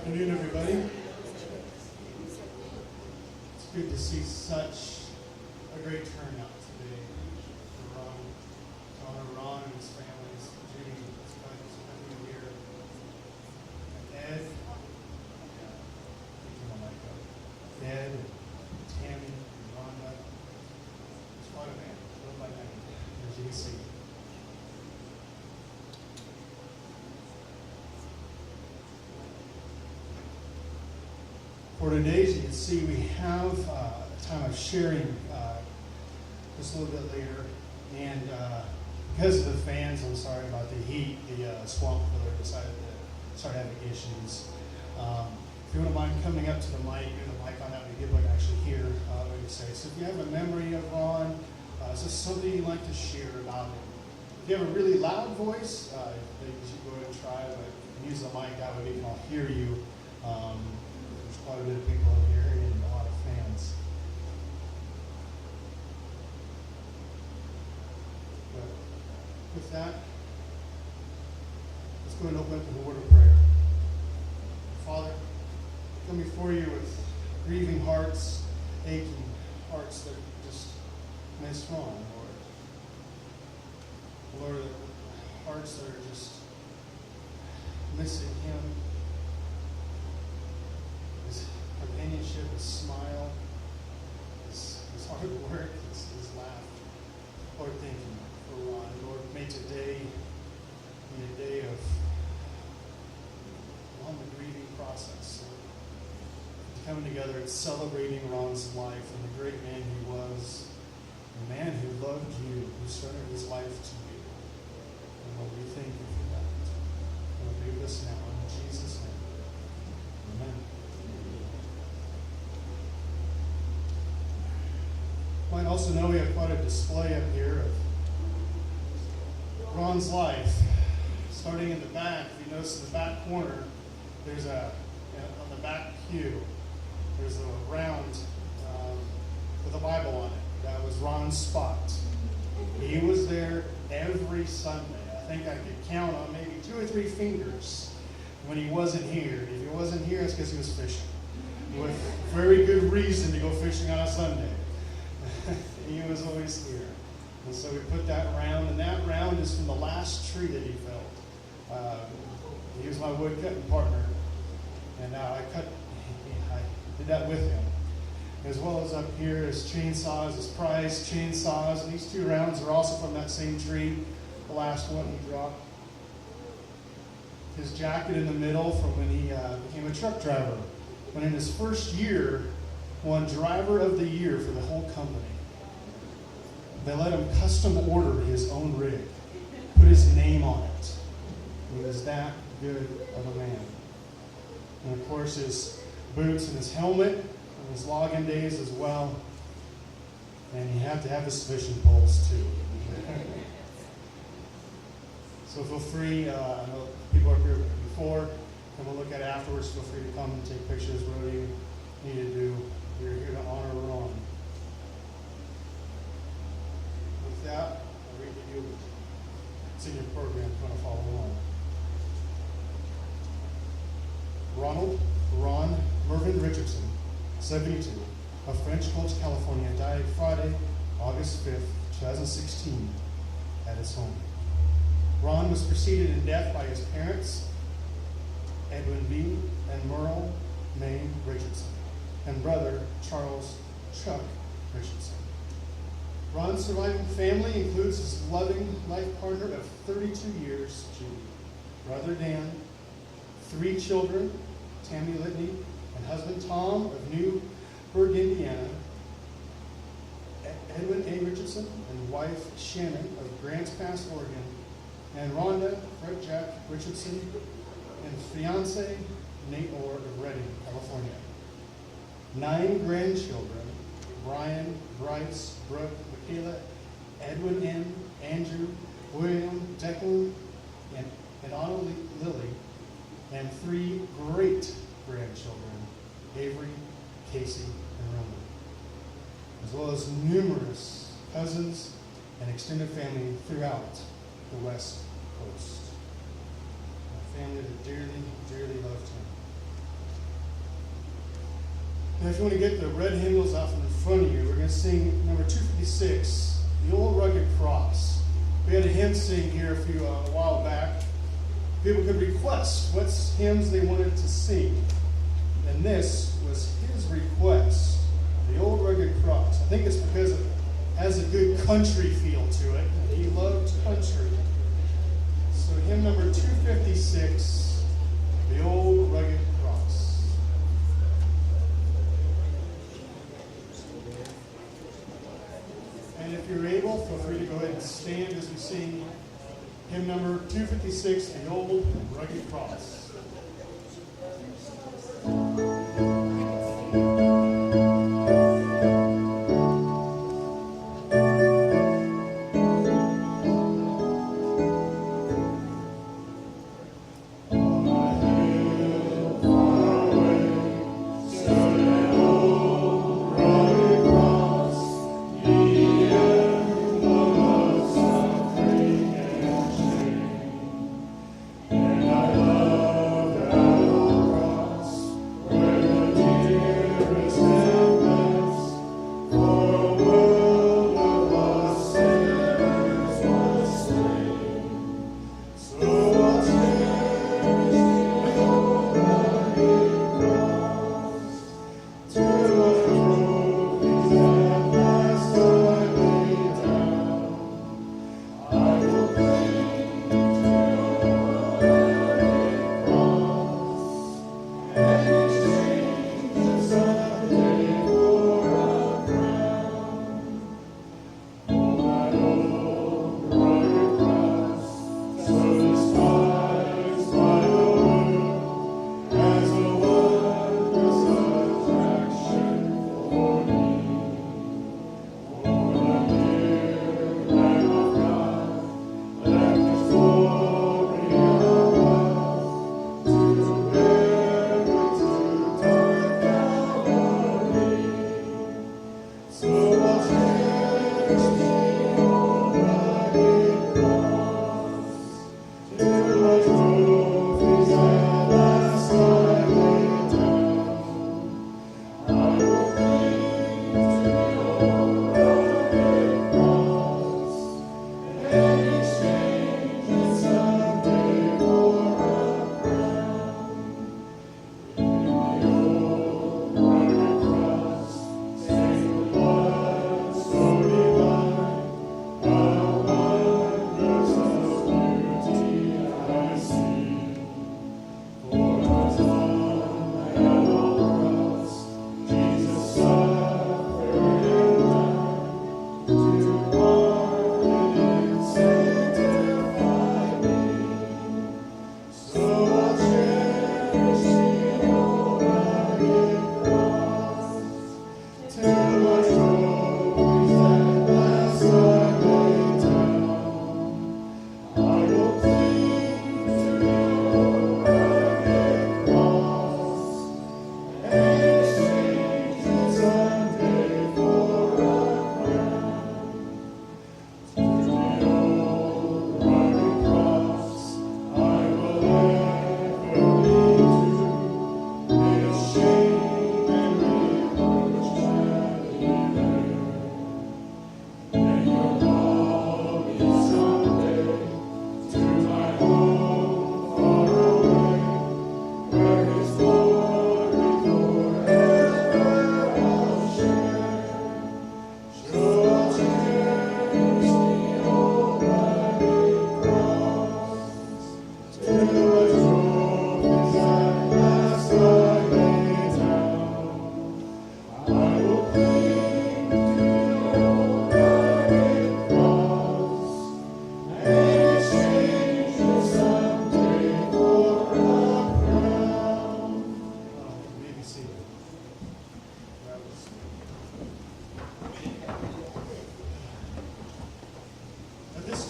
Afternoon, everybody. It's good to see such a great turnout today for Ron, to honor Ron and his families, Judy, his cousin, spending here, and Ed, Ed, and Tammy, and Rhonda. It's quite a man, little by night, as you can see. For today, as you can see, we have a time of sharing just a little bit later. And because of the fans, I'm sorry about the heat, the swamp filler decided to start having issues. If you wouldn't mind coming up to the mic, getting the mic on that, we get what I actually hear what you say. So if you have a memory of Ron, is this something you'd like to share about him? If you have a really loud voice, maybe you should go ahead and try, but use the mic, that way we can all hear you. There's quite a bit of people in here and a lot of fans. But with that, let's go ahead and open up with a word of prayer. Father, I come before you with grieving hearts, aching hearts that just miss Ron, Lord. Lord, hearts that are just missing him. His companionship, his smile, his hard work, his laugh. Lord, thank you for Ron. Lord, may today be a day of on the grieving process. Coming together and celebrating Ron's life and the great man he was, the man who loved you, who surrendered his life to you. And Lord, we thank you for that. Lord, be with us now in Jesus' name. Amen. You might also know we have quite a display up here of Ron's life. Starting in the back, if you notice in the back corner, there's on the back pew, there's a round with a Bible on it. That was Ron's spot. He was there every Sunday. I think I could count on maybe 2 or 3 fingers when he wasn't here. If he wasn't here, it's because he was fishing. With very good reason to go fishing on a Sunday. He was always here. And so we put that round, and that round is from the last tree that he felled. He was my wood cutting partner, and I did that with him. As well as up here is chainsaws, his prized chainsaws, and these 2 rounds are also from that same tree, the last one he dropped. His jacket in the middle from when he became a truck driver, when in his first year won Driver of the Year for the whole company. They let him custom order his own rig, put his name on it. He was that good of a man. And of course his boots and his helmet and his logging days as well. And he had to have his fishing poles too. So feel free, I know people are here before, and we'll look at it afterwards. Feel free to come and take pictures, whatever you need to do. We're here to honor Ron. With that, I'll read to you. It's in your program if you want to follow along. Ron Mervyn Richardson, 72, of French Gulch, California, died Friday, August 5th, 2016, at his home. Ron was preceded in death by his parents, Edwin B. and Merle May Richardson, and brother Charles Chuck Richardson. Ron's surviving family includes his loving life partner of 32 years, Judy, brother Dan, 3 children, Tammy Litney, and husband Tom of Newburgh, Indiana, Edwin A. Richardson, and wife Shannon of Grants Pass, Oregon, and Rhonda Fred Jack Richardson, and fiance Nate Orr of Redding, California. 9 grandchildren, Brian, Bryce, Brooke, Michaela, Edwin M., Andrew, William, Declan, and Anna Lily, and 3 great-grandchildren, Avery, Casey, and Roman, as well as numerous cousins and extended family throughout the West Coast. A family that dearly, dearly loved him. if you want to get the red hymnals out from in front of you, we're going to sing number 256, The Old Rugged Cross. We had a hymn sing here a while back. People could request what hymns they wanted to sing. And this was his request, The Old Rugged Cross. I think it's because it has a good country feel to it. And he loved country. So hymn number 256, The Old Rugged Cross. And if you're able, feel free to go ahead and stand as we sing hymn number 256, The Old Rugged Cross.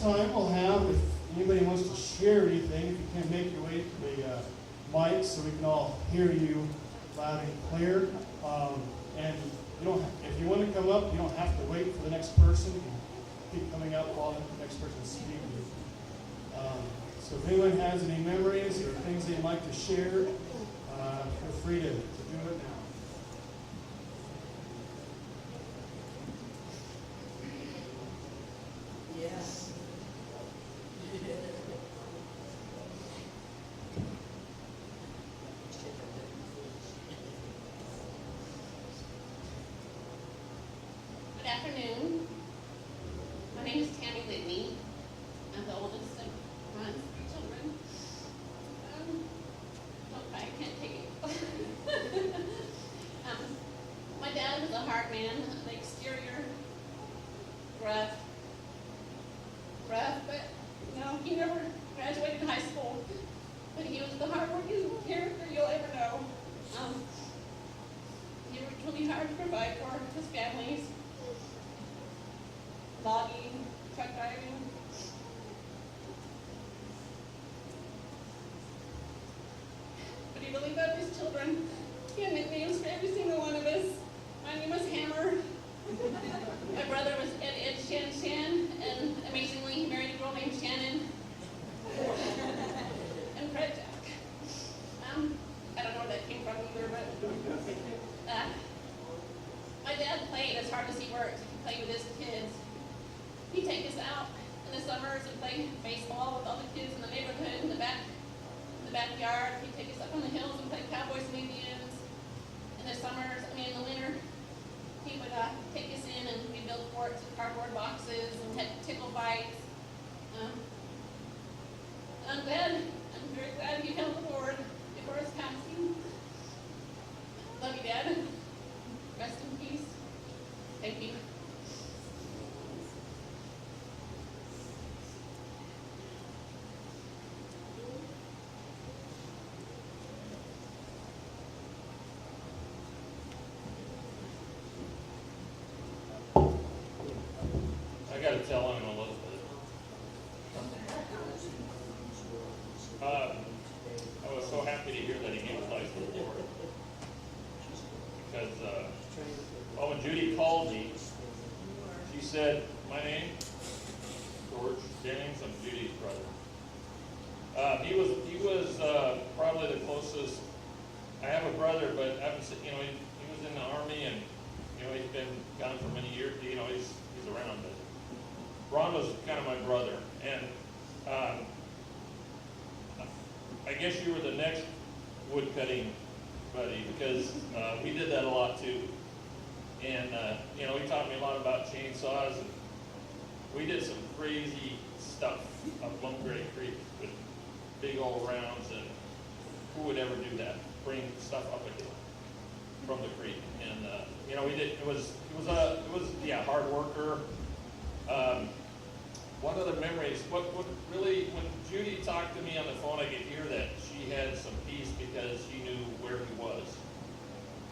Time we'll have, if anybody wants to share anything, if you can make your way to the mic so we can all hear you loud and clear. And you don't, if you want to come up, you don't have to wait for the next person. You can keep coming up while the next person is speaking. So if anyone has any memories or things they'd like to share, feel free to do it now. man. The exterior, rough, but he never graduated high school. But he was the hardworking character you'll ever know. He worked really hard to provide for his families, logging, truck driving. But he really loved his children. He had nicknames for every single one of us. My name was Hammer. My brother was Ed Shan Shan, and amazingly, he married a girl named Shannon. And Fred Jack. I don't know where that came from either, but my dad played as hard as he worked. He played with his kids. He'd take us out in the summers and play baseball with all the kids in the neighborhood in the backyard. He'd take us up on the hills and play Cowboys and Indians. In the winter, he would take us in and we'd build forts with cardboard boxes and had tickle fights. I'm very glad he held the Lord before his passing. Love you, Dad. Rest in peace. Thank you. I got to tell him a little bit. I was so happy to hear that he gave his life to the Lord. Because, when Judy called me, she said, my name, George Jennings, I'm Judy's brother. He was probably the closest. I have a brother, but I haven't seen, he was in the Army and, he's been gone for many years, he's around, but Ron was kind of my brother, and I guess you were the next wood cutting buddy, because we did that a lot too. And he taught me a lot about chainsaws, and we did some crazy stuff up Lumbergray Creek with big old rounds, and who would ever do that? Bring stuff up a hill from the creek, and we did. It was hard worker. One of the memories, what really, when Judy talked to me on the phone, I could hear that she had some peace because she knew where he was.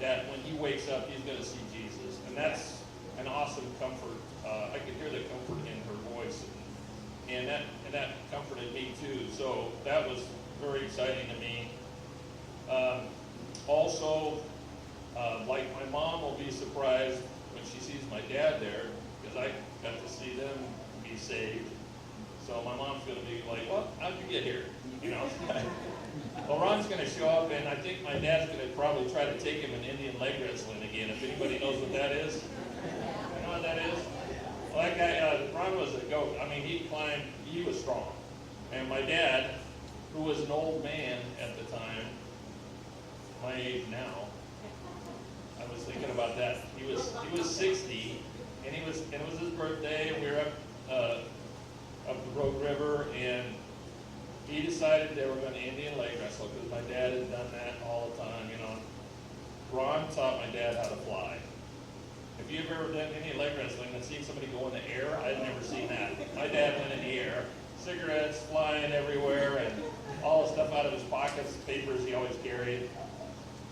That when he wakes up, he's going to see Jesus, and that's an awesome comfort. I could hear the comfort in her voice, and that comforted me too. So that was very exciting to me. Also, like my mom will be surprised when she sees my dad there, because I got to see them be saved. So my mom's going to be like, well, how'd you get here? Well, Ron's going to show up, and I think my dad's going to probably try to take him in Indian leg wrestling again, if anybody knows what that is. You know what that is? Well, that guy, Ron was a goat. I mean, he climbed, he was strong. And my dad, who was an old man at the time, my age now, I was thinking about that. He was 60, and it was his birthday, and we were up the Rogue River, and he decided they were going to Indian leg wrestle because my dad had done that all the time. Ron taught my dad how to fly. If you've ever done Indian leg wrestling and seen somebody go in the air, I'd never seen that. My dad went in the air, cigarettes flying everywhere, and all the stuff out of his pockets, papers he always carried.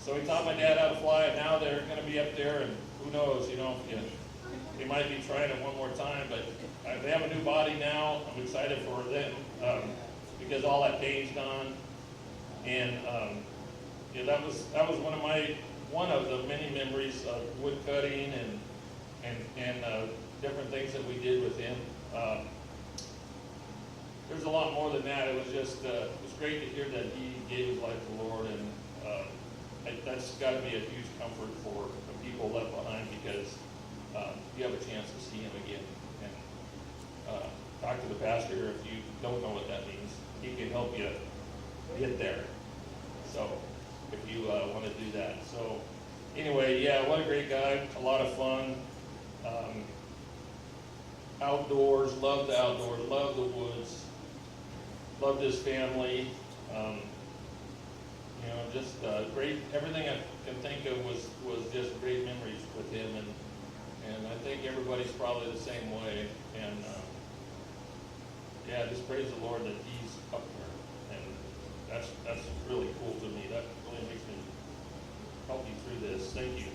So he taught my dad how to fly, and now they're going to be up there, and who knows, they might be trying it one more time, but they have a new body now. I'm excited for them because all that pain's gone, and that was one of the many memories of wood cutting and different things that we did with him. There's a lot more than that. It was just it was great to hear that he gave his life to the Lord, and that's got to be a huge comfort for the people left behind, because you have a chance to see him again. And talk to the pastor if you don't know what that means. He can help you get there. So if you want to do that. So anyway, yeah, what a great guy. A lot of fun. Outdoors, loved the outdoors, loved the woods, loved his family. Just great. Everything I can think of was just great memories with him, And I think everybody's probably the same way. And yeah, just praise the Lord that he's up there. And that's really cool to me. That really makes me help me through this. Thank you.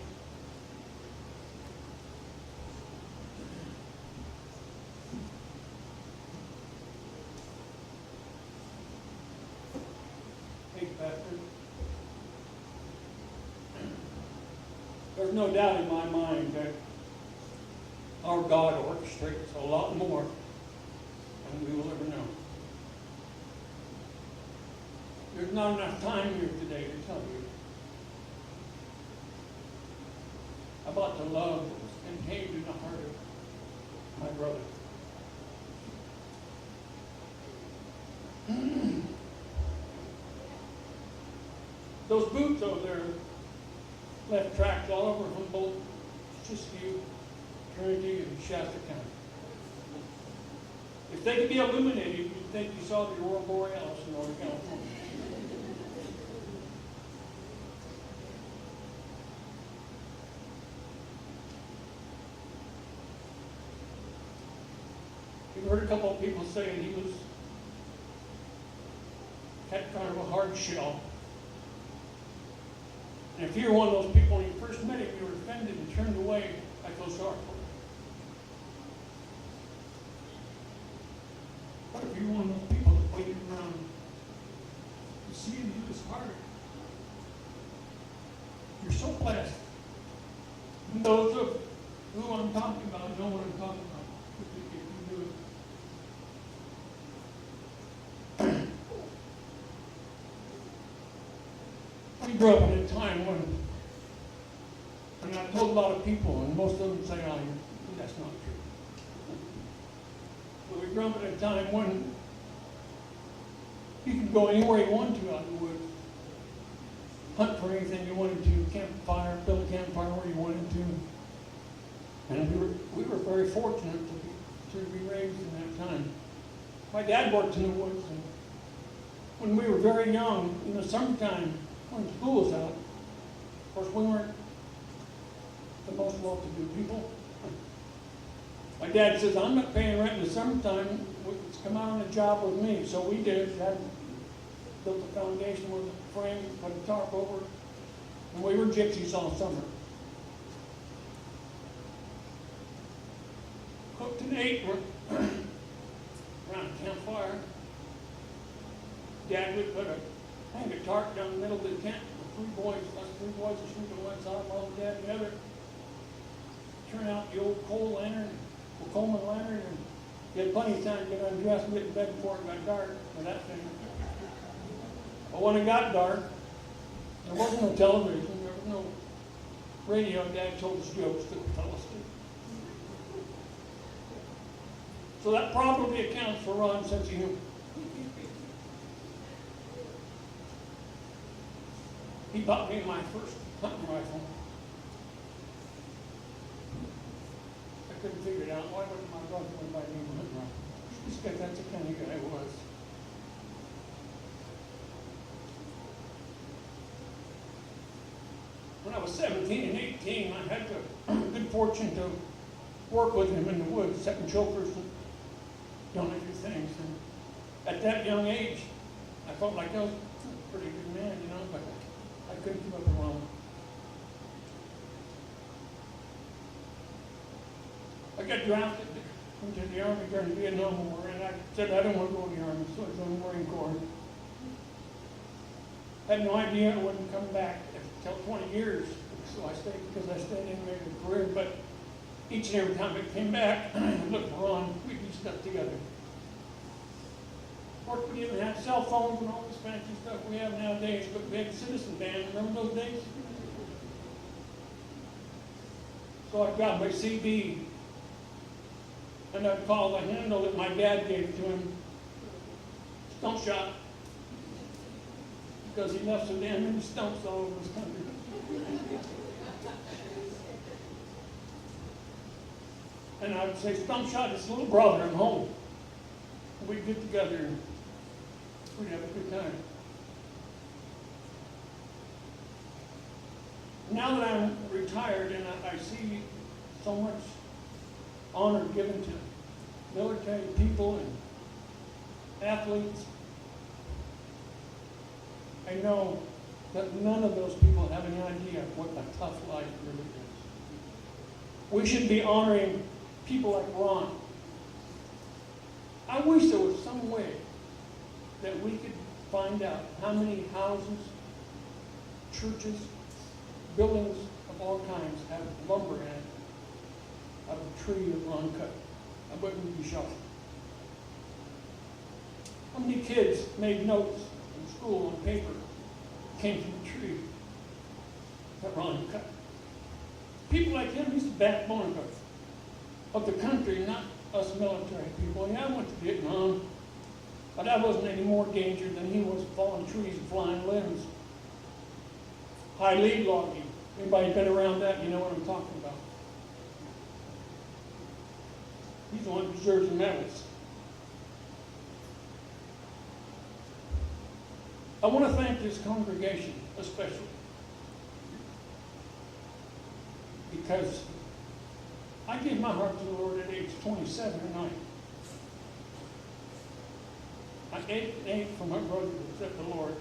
Thanks, Pastor. There's no doubt in my mind that our God orchestrates a lot more than we will ever know. There's not enough time here today to tell you about the love that was contained in the heart of my brother. Those boots over there left tracks all over Humboldt, Siskiyou, Trinity, and Shasta County. If they could be illuminated, you'd think you saw the Aurora Borealis in Northern California. You've heard a couple of people say he had kind of a hard shell. And if you're one of those people when you first met him, you were offended and turned away, I feel sorry for you. What if you're one of those people that waited around to see him do his heart? You're so blessed. And those of who I'm talking about know what I'm talking about. If you do it. We grew up in a time when, and I've told a lot of people, and most of them say, oh, that's not true. But we grew up in a time when you could go anywhere you wanted to out in the woods, hunt for anything you wanted to, campfire, build a campfire where you wanted to. And we were very fortunate to be raised in that time. My dad worked in the woods, and when we were very young, in the summertime, when school was out, of course we weren't the most well-to-do people. My dad says, I'm not paying rent in the summertime, it's come out on a job with me. So we did. Dad built a foundation with a frame, put a tarp over it, and we were gypsies all summer. Cooked and ate around a campfire. Dad would hang a tarp down the middle of the tent with us three boys would sleep on one side, Mom and Dad on the other. Turn out the old Coleman lantern, and you had plenty of time to get undressed and get in bed before it got dark for that thing. But when it got dark, there wasn't no television, there was no radio. Dad told us jokes that would fell asleep. So that probably accounts for Ron's sense of humor. He bought me my first hunting rifle. I couldn't figure it out. Why wouldn't my brother buy me a hunting rifle? Just because that's the kind of guy I was. When I was 17 and 18, I had the good fortune to work with him in the woods, setting chokers and doing a few things. And at that young age, I felt like I was a pretty good man, you know, but I couldn't keep up with him. I got drafted into the Army during the Vietnam War, and I said I don't want to go in the Army, so I joined the Marine Corps. I had no idea I wouldn't come back until 20 years, so I stayed because I stayed in there a career. But each and every time I came back, I looked for Ron, we'd do stuff together. Of course, we didn't have cell phones and all this fancy stuff we have nowadays, but we had a citizen band. Remember those days? So I got my CD, and I'd call the handle that my dad gave to him, Stump Shot, because he left so damn many stumps all over this country. And I would say, Stump Shot, his little brother, I'm home. And we'd get together and we'd have a good time. Now that I'm retired and I see so much honor given to military people and athletes. I know that none of those people have any idea what a tough life really is. We should be honoring people like Ron. I wish there was some way that we could find out how many houses, churches, buildings of all kinds have lumber in it out of a tree that Ron cut. I wouldn't be shocked. How many kids made notes in school on paper came from the tree that Ron cut? People like him, he's the backbone of the country, not us military people. Yeah, I went to Vietnam, but I wasn't any more danger than he was falling trees and flying limbs. High lead logging. Anybody been around that, you know what I'm talking about. He's the one who deserves the medals. I want to thank this congregation especially because I gave my heart to the Lord at age 27 or 9. I ate from my brother to accept the Lord.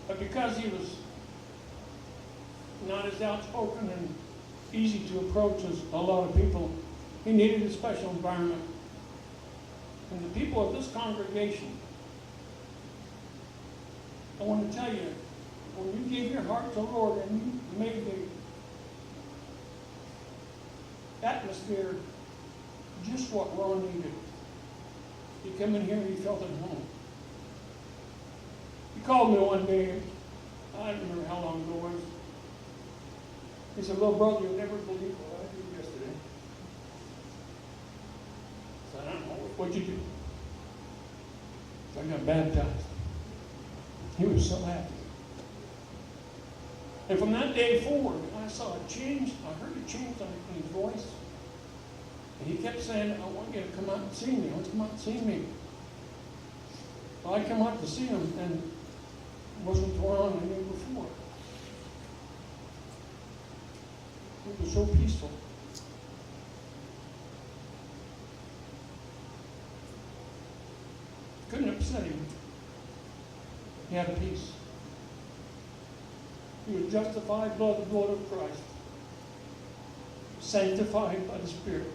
But because he was not as outspoken and easy to approach as a lot of people, he needed a special environment. And the people of this congregation, I want to tell you, when you gave your heart to the Lord and you made the atmosphere just what Ron needed, you come in here and you felt at home. He called me one day, I don't remember how long ago it was. He said, "Little brother, you'll never believe what I did yesterday." I said, "I don't know, what'd you do?" I got baptized. He was so happy. And from that day forward, I saw a change. I heard a change in his voice. And he kept saying, "I want you to come out and see me. I want you to come out and see me." Well, I come out to see him, and it wasn't the Ron I knew before. It was so peaceful. Couldn't upset him. He had peace. He was justified by the blood of Christ, sanctified by the Spirit,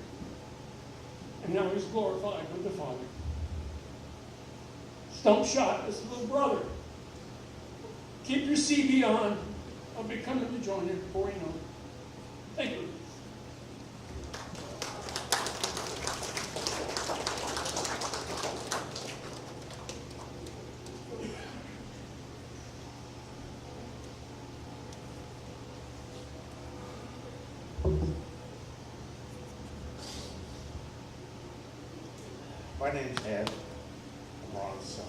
and now he's glorified with the Father. Stump shot his little brother. Keep your CV on. I'll be coming to join you before you know it. Thank you. My name's Ed. I'm Ron's son.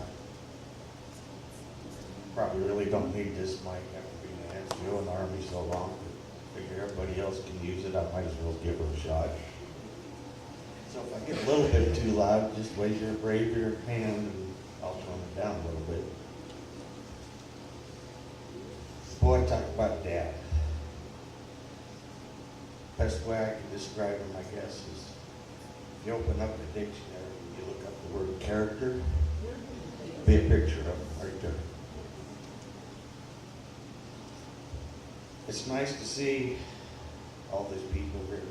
Probably really don't need this mic after being an NCO in the Army so long. Figure everybody else can use it, I might as well give it a shot. So if I get a little bit too loud, just raise your hand and I'll tone it down a little bit. Boy, talk about dad. Best way I can describe him, I guess, is if you open up the dictionary and you look up the word character, be a picture of him right there. It's nice to see all these people here.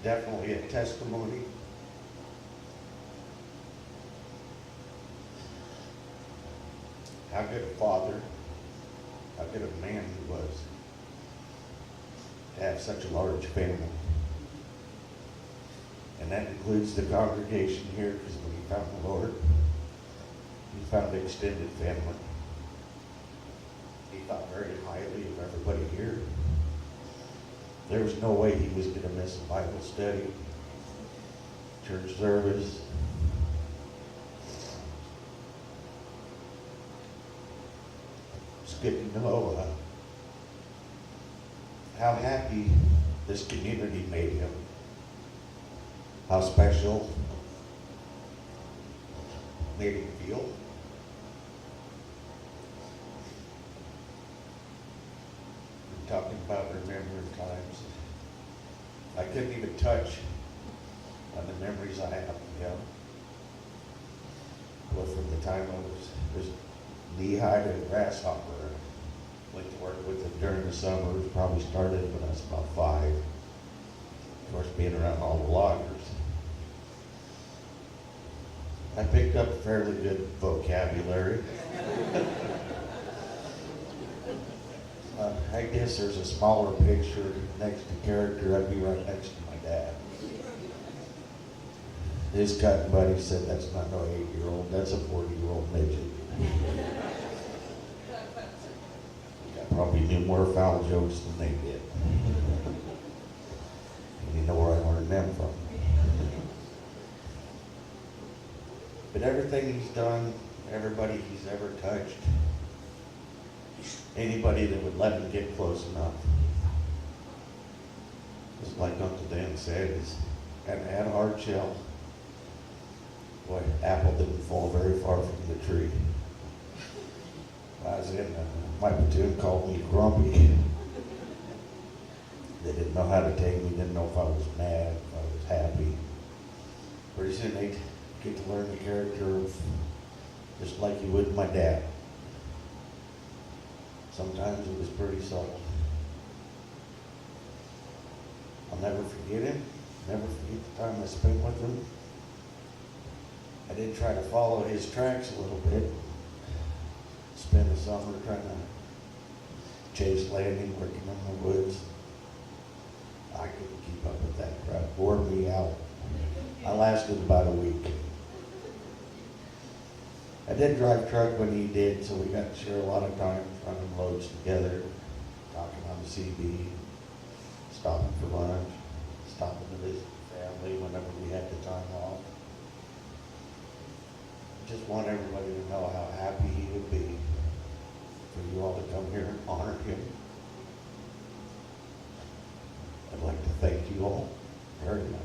Definitely a testimony. How good a father, how good a man he was to have such a large family. And that includes the congregation here, because when he found the Lord, he found an extended family. He thought very highly of everybody here. There was no way he was going to miss a Bible study, church service. It's good to know how happy this community made him, how special made him feel. about remembering times. I couldn't even touch on the memories I have of him. Well, from the time I was knee-high to a grasshopper, I went to work with him during the summer. Probably started when I was about 5. Of course, being around all the loggers. I picked up fairly good vocabulary. I guess there's a smaller picture next to character. I'd be right next to my dad. His cutting buddy said, "That's not no 8-year-old, that's a 40-year-old midget." I probably knew more foul jokes than they did. And you know where I learned them from. But everything he's done, everybody he's ever touched, anybody that would let him get close enough, just like Uncle Dan said, is had a hard shell. Boy, apple didn't fall very far from the tree. I was in, my platoon called me grumpy. They didn't know how to take me, didn't know if I was mad, if I was happy. Pretty soon they'd get to learn the character of, just like you would my dad. Sometimes it was pretty subtle. I'll never forget him, never forget the time I spent with him. I did try to follow his tracks a little bit. Spend the summer trying to chase landing, working in the woods. I couldn't keep up with that crap. Wore me out. I lasted about a week. I did drive truck when he did, so we got to share a lot of time running loads together, talking on the CB, stopping for lunch, stopping to visit the family whenever we had the time off. Just want everybody to know how happy he would be for you all to come here and honor him. I'd like to thank you all very much.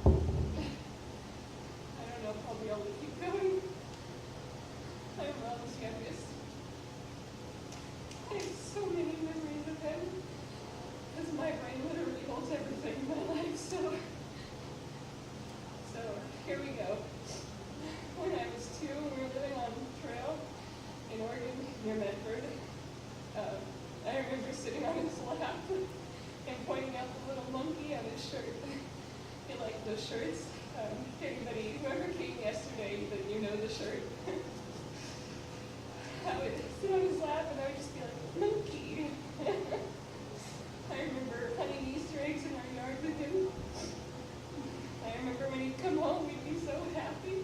I don't know if I'll be able to keep going. I'm Ron's youngest. I have so many memories of him, because my brain literally holds everything in my life, so here we go. When I was 2, we were living on trail in Oregon, near Medford. I remember sitting on his lap and pointing out the little monkey on his shirt. He liked those shirts. Anybody, whoever came yesterday, that you know the shirt. I would sit on his lap and I would just be like, monkey. I remember hunting Easter eggs in our yard with him. I remember when he'd come home, we'd be so happy.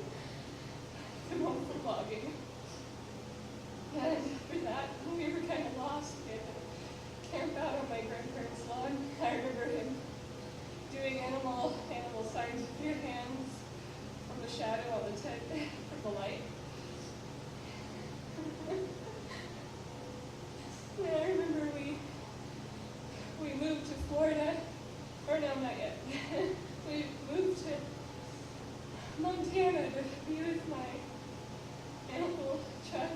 Come home from logging. And after that, we were kind of lost. We had to camp out on my grandparents' lawn. I remember him doing animal signs with your hands from the shadow of the tent, from the light. And I remember we moved to Florida, or no, not yet. We moved to Montana to be with my uncle Chuck,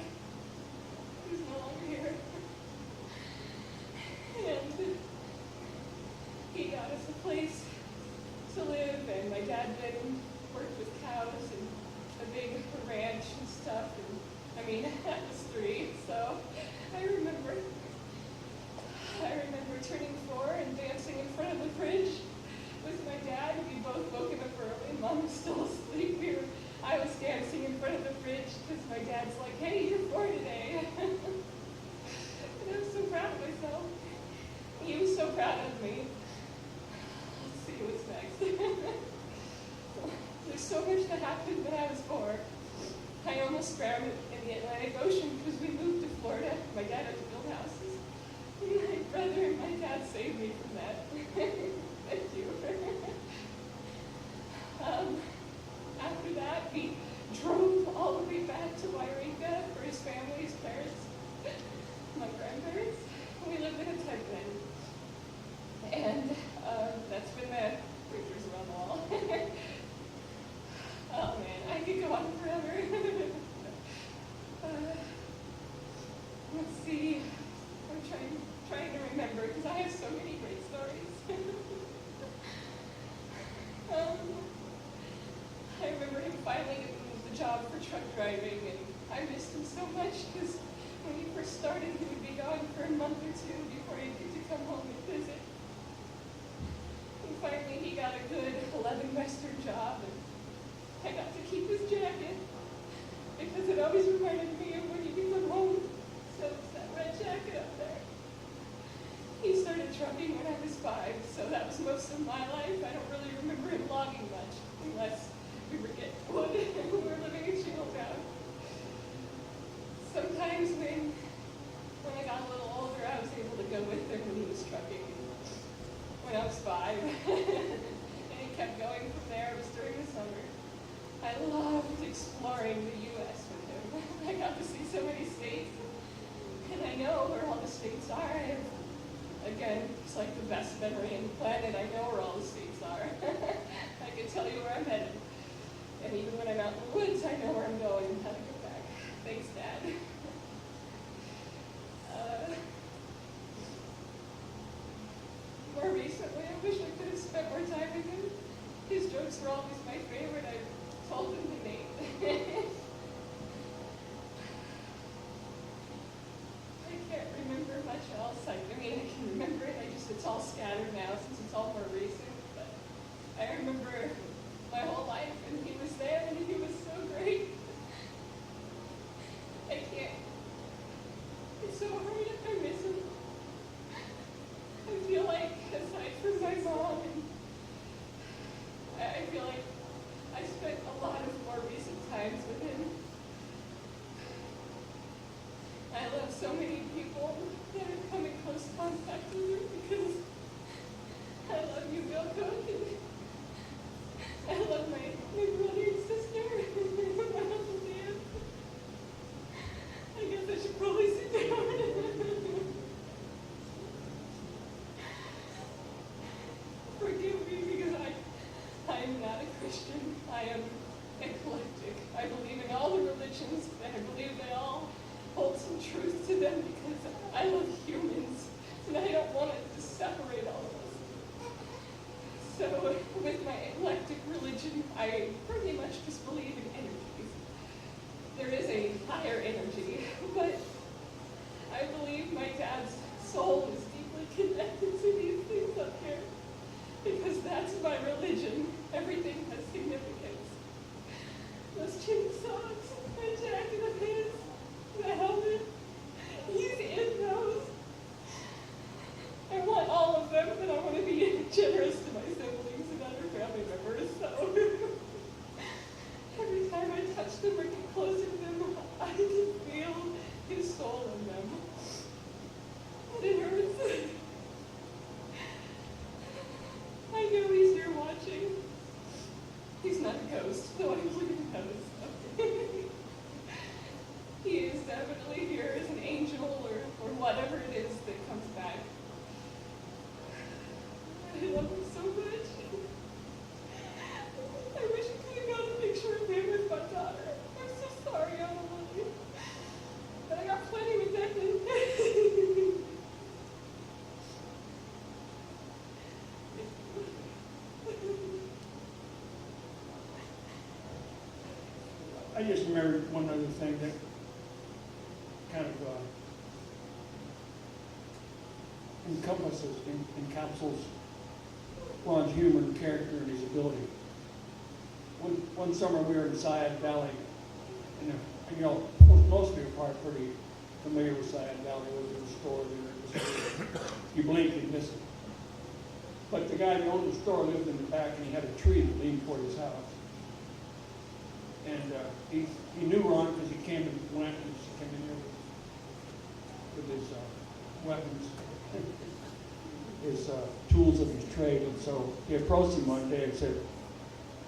who's no longer here. And he got us a place to live, and my dad did work with cows and a big ranch and stuff. And I mean, I was 3, so I remember turning 4 and dancing in front of the fridge with my dad. We both woken up early. Mom was still asleep. I was dancing in front of the fridge because my dad's like, "Hey, you're 4 today." And I was so proud of myself. He was so proud of me. Let's see what's next. There's so much that happened when I was 4. I almost drowned in the Atlantic Ocean because we moved to Florida. My dad had to build houses. My brother and my dad saved me from that. Thank you. After that, we drove all the way back to Wairika for his family, his parents, my grandparents. We lived in a tent then. And That's when the pictures were on the wall. Oh man, I could go on forever. Let's see. I'm trying to remember because I have so many great stories. I remember him finally getting the job for truck driving, and I missed him so much because when he first started, he would be gone for a month or two before he'd get to come home and visit. And finally, he got a good 11 Western job, and I got to keep his jacket because it always reminded me of when he would come home. So it's that red jacket up there. He started trucking when I was 5, so that was most of my life. I don't really remember him logging much, unless we were getting wood and we were living in Shingletown. Sometimes when I got a little older, I was able to go with him when he was trucking. When I was 5, and he kept going from there. It was during the summer. I loved exploring the U.S. with him. I got to see so many states, and I know where all the states are. I have, again, it's like the best memory on the planet. I know where all the states are. I can tell you where I'm headed. And even when I'm out in the woods, I know where I'm going and how to get back. Thanks, Dad. More recently, I wish I could have spent more time with him. His jokes were always my favorite. I told him to name. I can't remember much else. I mean, I can remember it. It's all scattered now since it's all more recent. But I remember my whole life, and he was there, and he was so great. I can't. It's so hard. I miss him. I feel like, aside from my mom, and I feel like I spent a lot of more recent times with him. I love so many people that have come in close contact with him because I love you, Bill Cook, and I love my brother and sister, and my Uncle Dan. I guess I should probably sit down. Forgive me because I am not a Christian. I am eclectic. I believe in all the religions, and I believe they all hold some truth to them because I love humans, and I don't want to separate all of us. So with my eclectic religion, I pretty much just believe in energies. There is a higher energy, but I believe my dad's soul is deeply connected to these things up here because that's my religion. Everything has significance. Those chin socks, my jacket of his, the helmet, he's in those. I want all of them, but I want to be generous to my siblings and other family members, so every time I touch them or get closer to them, I can feel his soul in them. And it hurts. I know he's here watching. He's not a ghost, though I believe in ghosts. He is definitely here as an angel or whatever it is that comes back. I love him so much. I wish I could have got a picture of him with my daughter. I'm so sorry, I don't love you. But I got plenty with Declan. I just remembered one other thing that kind of encompasses, encapsulates Ron's humor and character and his ability. One summer we were in Sayad Valley, and you know, most of you are probably pretty familiar with Sayad Valley. There was a store there. You blink, you miss it. But the guy who owned the store lived in the back, and he had a tree that leaned toward his house. And he knew Ron because he came and went, and he came in here with his weapons, his tools of his trade. And so he approached him one day and said,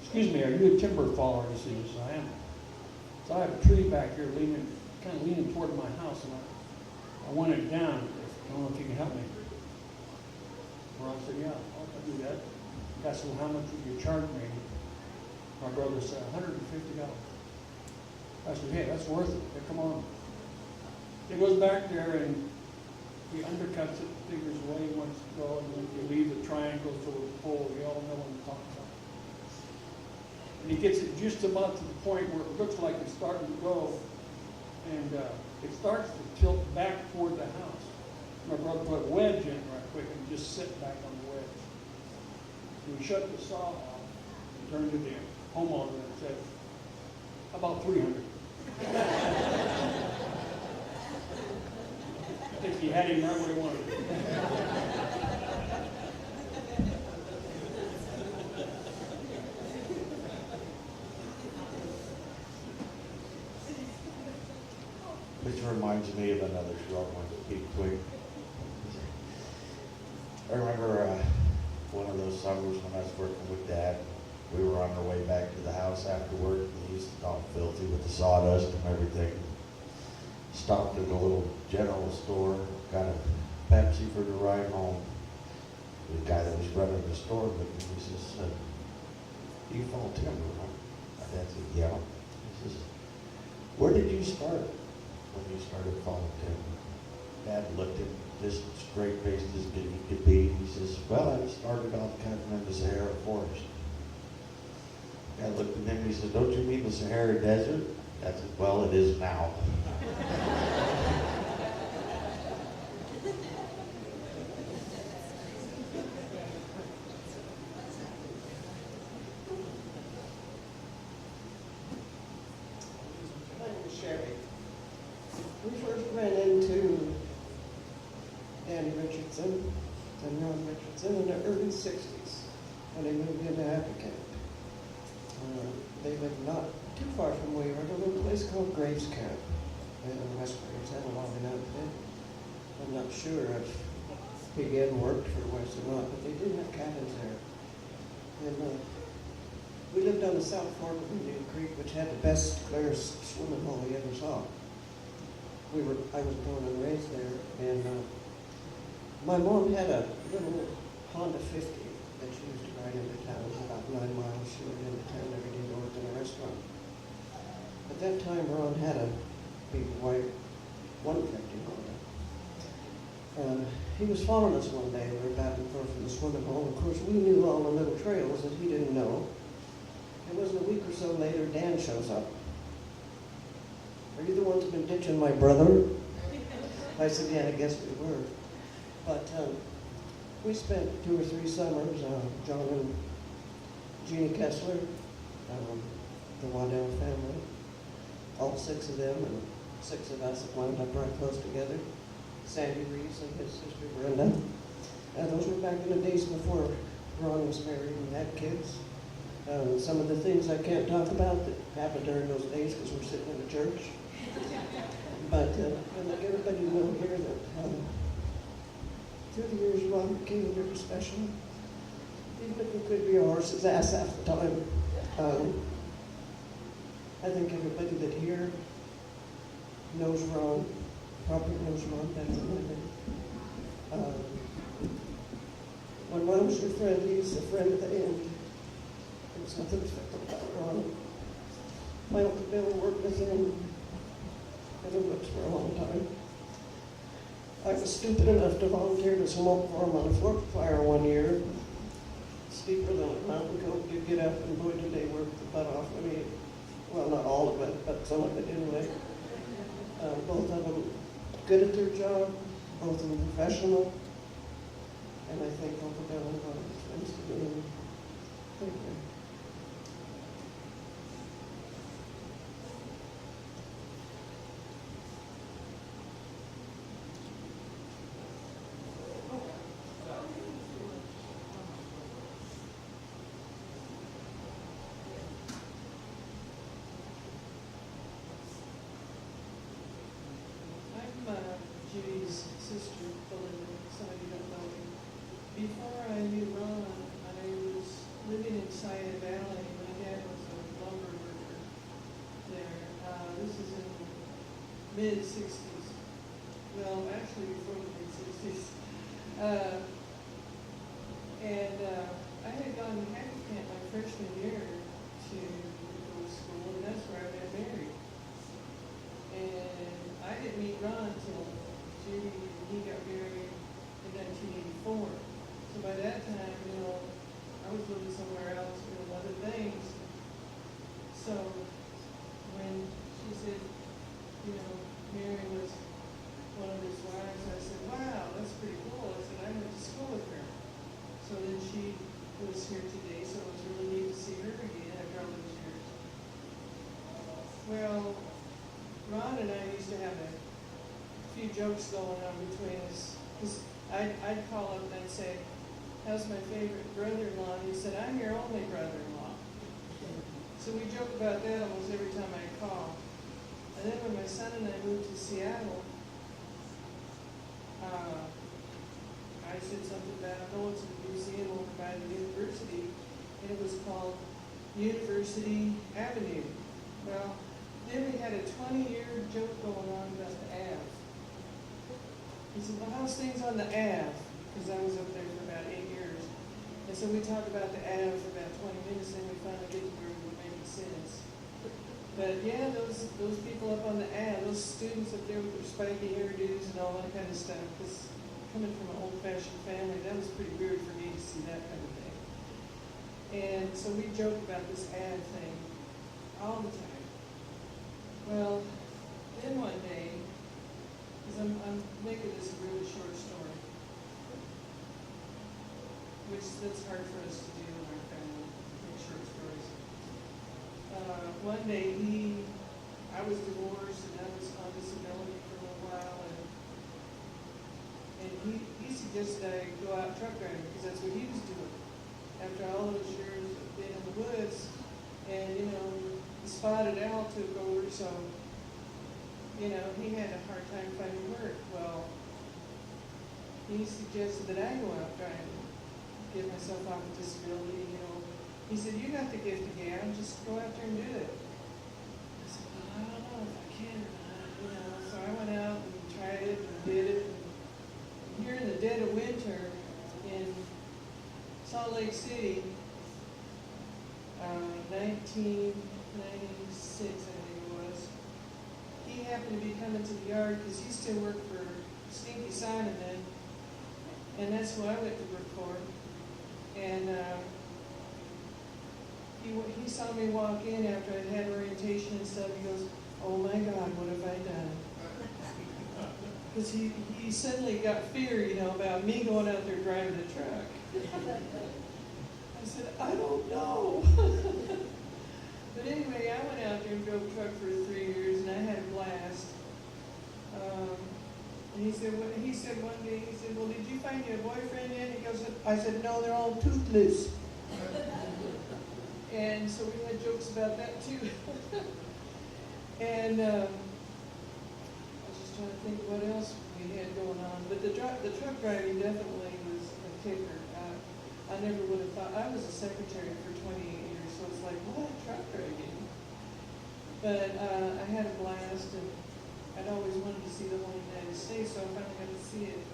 "Excuse me, are you a timber faller?" He said, "Yes, I am." So I have a tree back here kind of leaning toward my house, and I want it down. I don't know if you can help me. Ron said, "Yeah, okay." to do that. I said, well, how much would you charge me? My brother said, $150. I said, hey, that's worth it. Hey, come on. He goes back there and he undercuts it, figures the way he wants to go, and then you leave the triangle to the pole. You all know what I'm talking about. And he gets it just about to the point where it looks like it's starting to go, and it starts to tilt back toward the house. My brother put a wedge in it right quick and just sit back on the wedge. And we shut the saw off and turned to the homeowner and said, how about 300? I think he had him right where he wanted him. Which reminds me of another short one, keep quick. I remember one of those summers when I was working with Dad. We were on our way back to the house after work, and he used to talk filthy with the sawdust and everything. Stopped at a little general store, got a Pepsi for the ride home. The guy that was running the store with me, he says, "Do you fall timber, huh?" My dad said, "Yeah." He says, "Where did you start when you started falling timber?" Dad looked at this straight-faced as good he could be. He says, "Well, I started off cutting in the Sahara forest." I looked at him and he said, "Don't you mean the Sahara Desert?" I said, "Well, it is now." My name is Sherry. We first ran into Danny Richardson and Ron Richardson in the early 60s when they moved into Applicant. They lived not too far from where we were at a little place called Graves Camp in West Graves. Had a logging outfit. I'm not sure if Big Ed worked for West or not, but they did have cabins there. And we lived on the South Fork of Indian Creek, which had the best, clearest swimming hole we ever saw. I was born and raised there, and my mom had a little Honda 50 that she used to ride into town. It was about 9 miles. She went into town every day to work in a restaurant. At that time, Ron had a big white 150 Honda. And he was following us one day. We were back and forth from the swimming hole. Of course, we knew all the little trails that he didn't know. It wasn't a week or so later, Dan shows up. "Are you the ones who've been ditching my brother?" I said, "Yeah, I guess we were." But we spent 2 or 3 summers, John and Jeannie Kessler, the Waddell family, all 6 of them, and 6 of us wound up right close together. Sandy Reese and his sister Brenda. Those were back in the days before Ron was married and had kids. Some of the things I can't talk about that happened during those days because we're sitting in a church. But I'd like everybody to know here that through the years, Ron became very special. Even if it could be a horse's ass half the time. I think everybody that here knows Ron, probably knows Ron better than I do. When Ron was your friend, he's a friend at the end. There's nothing special about Ron. My Uncle Bill worked with him in the woods for a long time. I was stupid enough to volunteer to smoke for him on a forest fire one year. Steeper than a mountain goat. You get up and boy did they work the butt off. I mean, well, not all of it, but some of it anyway. Both of them good at their job, both of them professional. And I think Uncle Bill and Ron are friends to me. Thank you. I'm Judy's sister, Belinda, some of you don't know me. Before I knew Ron, I was living in Scioto Valley. My dad was a lumber worker there. This is in the mid-60s. Well, actually before the mid-60s. And I had gone to Happy Camp my freshman year to go to school, and that's where I met Mary. And I didn't meet Ron until Judy and he got married in 1984. So by that time, I was living somewhere else doing other things. So when she said, Mary was one of his wives, I said, wow, that's pretty cool. I said, I went to school with her. So then she was here today, so it was really neat to see her again after all those years. Well, Ron and I used to have a few jokes going on between us. Because I'd call up and I'd say, how's my favorite brother-in-law? And he said, I'm your only brother-in-law. So we joke about that almost every time I call. And then when my son and I moved to Seattle, I said something about going to the museum over by the university, and it was called University Avenue. Well, then we had a 20-year joke going on about the Ave. He said, well, how's things on the Ave? Because I was up there for about 8 years. And so we talked about the Ave for about 20 minutes, and then we finally get to where it would make sense. But yeah, those people up on the Ave, those students up there with their spiky hairdos and all that kind of stuff, because coming from an old-fashioned family, that was pretty weird for me to see that kind of thing. And so we joke about this Ave thing all the time. Well, then one day, because I'm making this a really short story, which that's hard for us to do in our family, make short stories. One day I was divorced and I was on disability for a little while, and he suggested I go out truck driving because that's what he was doing. After all those years of being in the woods, and the spotted owl took over, so he had a hard time finding work. Well, he suggested that I go out driving, get myself off of disability. He said, you got the gift of gab, just go out there and do it. I said, well, I don't know if I can or not, So I went out and tried it and did it. And here in the dead of winter in Salt Lake City, 1996, I think it was, he happened to be coming to the yard because he still worked for Stinky Simon then, and that's who I went to work for. And he saw me walk in after I'd had orientation and stuff. He goes, oh my God, what have I done? Because he suddenly got fear, about me going out there driving the truck. I said, I don't know. But anyway, I went out there and drove a truck for 3 years, and I had a blast. And he said one day, well, did you find your boyfriend yet? He goes, I said, no, they're all toothless. And so we had jokes about that too. And I was just trying to think of what else we had going on. But the truck driving definitely was a kicker. I never would have thought. I was a secretary for 28 years, so it's like, what, truck driving? But I had a blast, and I'd always wanted to see the whole United States, so I finally got to see it.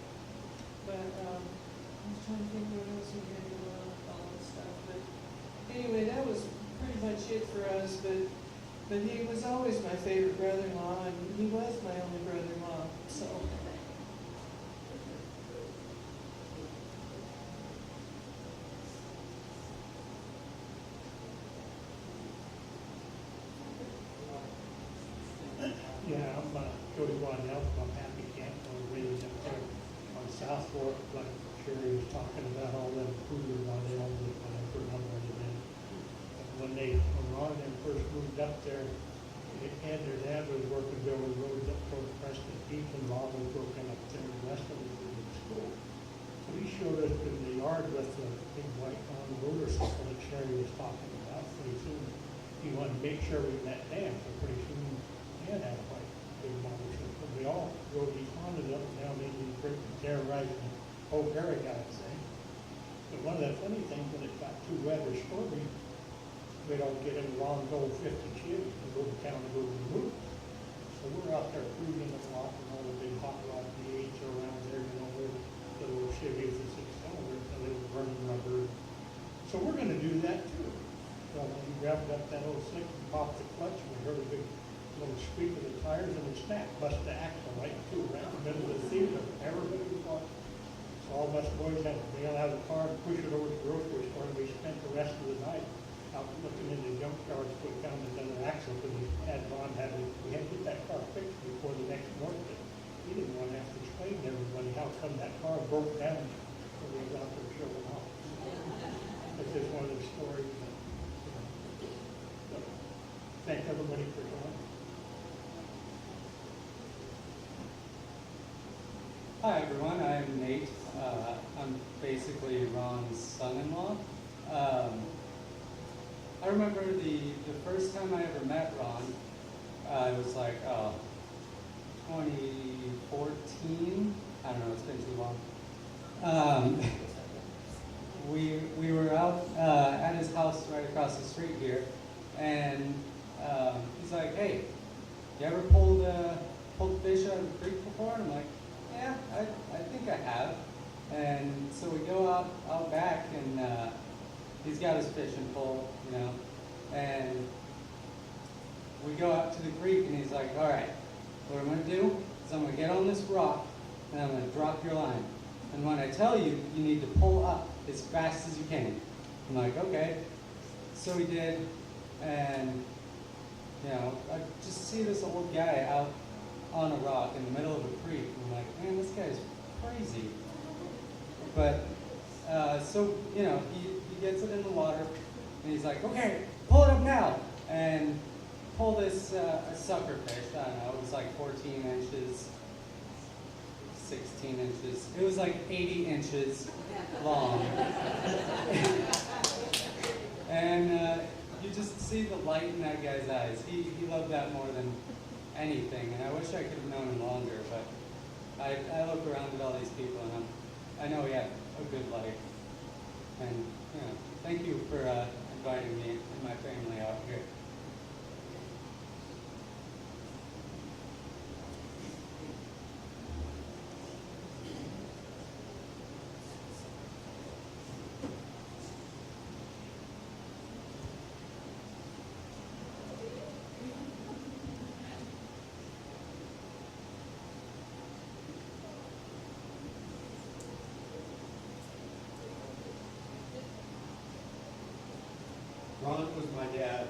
But I was trying to think what else we had going on with all that stuff. But anyway, that was pretty much it for us. But he was always my favorite brother-in-law, and he was my only brother-in-law. So. Yeah, I'm Jody Waddell from Happy Camp. I'm raised up there on South Fork, like Sherry was talking about all them coolers on the old for a number of them. When Ron and them first moved up there, their dad was working building roads up toward Preston Peak, and Ron was working up there, and the rest of us was in school. So he showed us in the yard with the big white on motorcycle that Sherry was talking about. Pretty soon, he wanted to make sure we met Dan, so pretty soon he had a white big motorcycle. We all rode each on it up and down, maybe freaking terrorizing the whole area, I'd say. But one of the funny things, when it got too wet or stormy, we'd all get in the long old 50 Chevy and go to town and go to the roof. So we're out there cruising and walking all the big hot rod V8s around there, where the little Chevys and 6 cylinders, and they were running rubber slick and popped the clutch, and we heard a big little squeak of the tires, and it snapped, busted the axle right through around the middle of the theater. Everybody was watching. So all of us boys had to bail out of the car and push it over to the grocery store, and we spent the rest of the night out looking into junkyards till we found another axle, because we had to get that car fixed before the next morning. He didn't want to have to explain to everybody how come that car broke down when we was out there showing off. It's just one of those stories that, so, thank everybody for coming. Hi everyone, I'm Nate. I'm basically Ron's son-in-law. I remember the first time I ever met Ron, it was like 2014. I don't know, it's been too long. We were out at his house right across the street here, and he's like, "Hey, you ever pulled fish out of the creek before?" And I'm like, "Yeah, I think I have." And so we go out back, and he's got his fishing pole, you know, and we go out to the creek, and he's like, "All right, what I'm going to do is I'm going to get on this rock, and I'm going to drop your line. And when I tell you, you need to pull up as fast as you can." I'm like, "Okay." So we did, and, you know, I just see this old guy out on a rock in the middle of a creek. I'm like, "Man, this guy's crazy." But, so, you know, he gets it in the water, and he's like, "Okay, pull it up now." And pull this sucker fish. I don't know, it was like 14 inches, 16 inches. It was like 80 inches long. And you just see the light in that guy's eyes. He loved that more than anything, and I wish I could have known him longer, but I look around at all these people, and I know he had a good life. And, you know, thank you for inviting me and my family out here. Ron was my dad.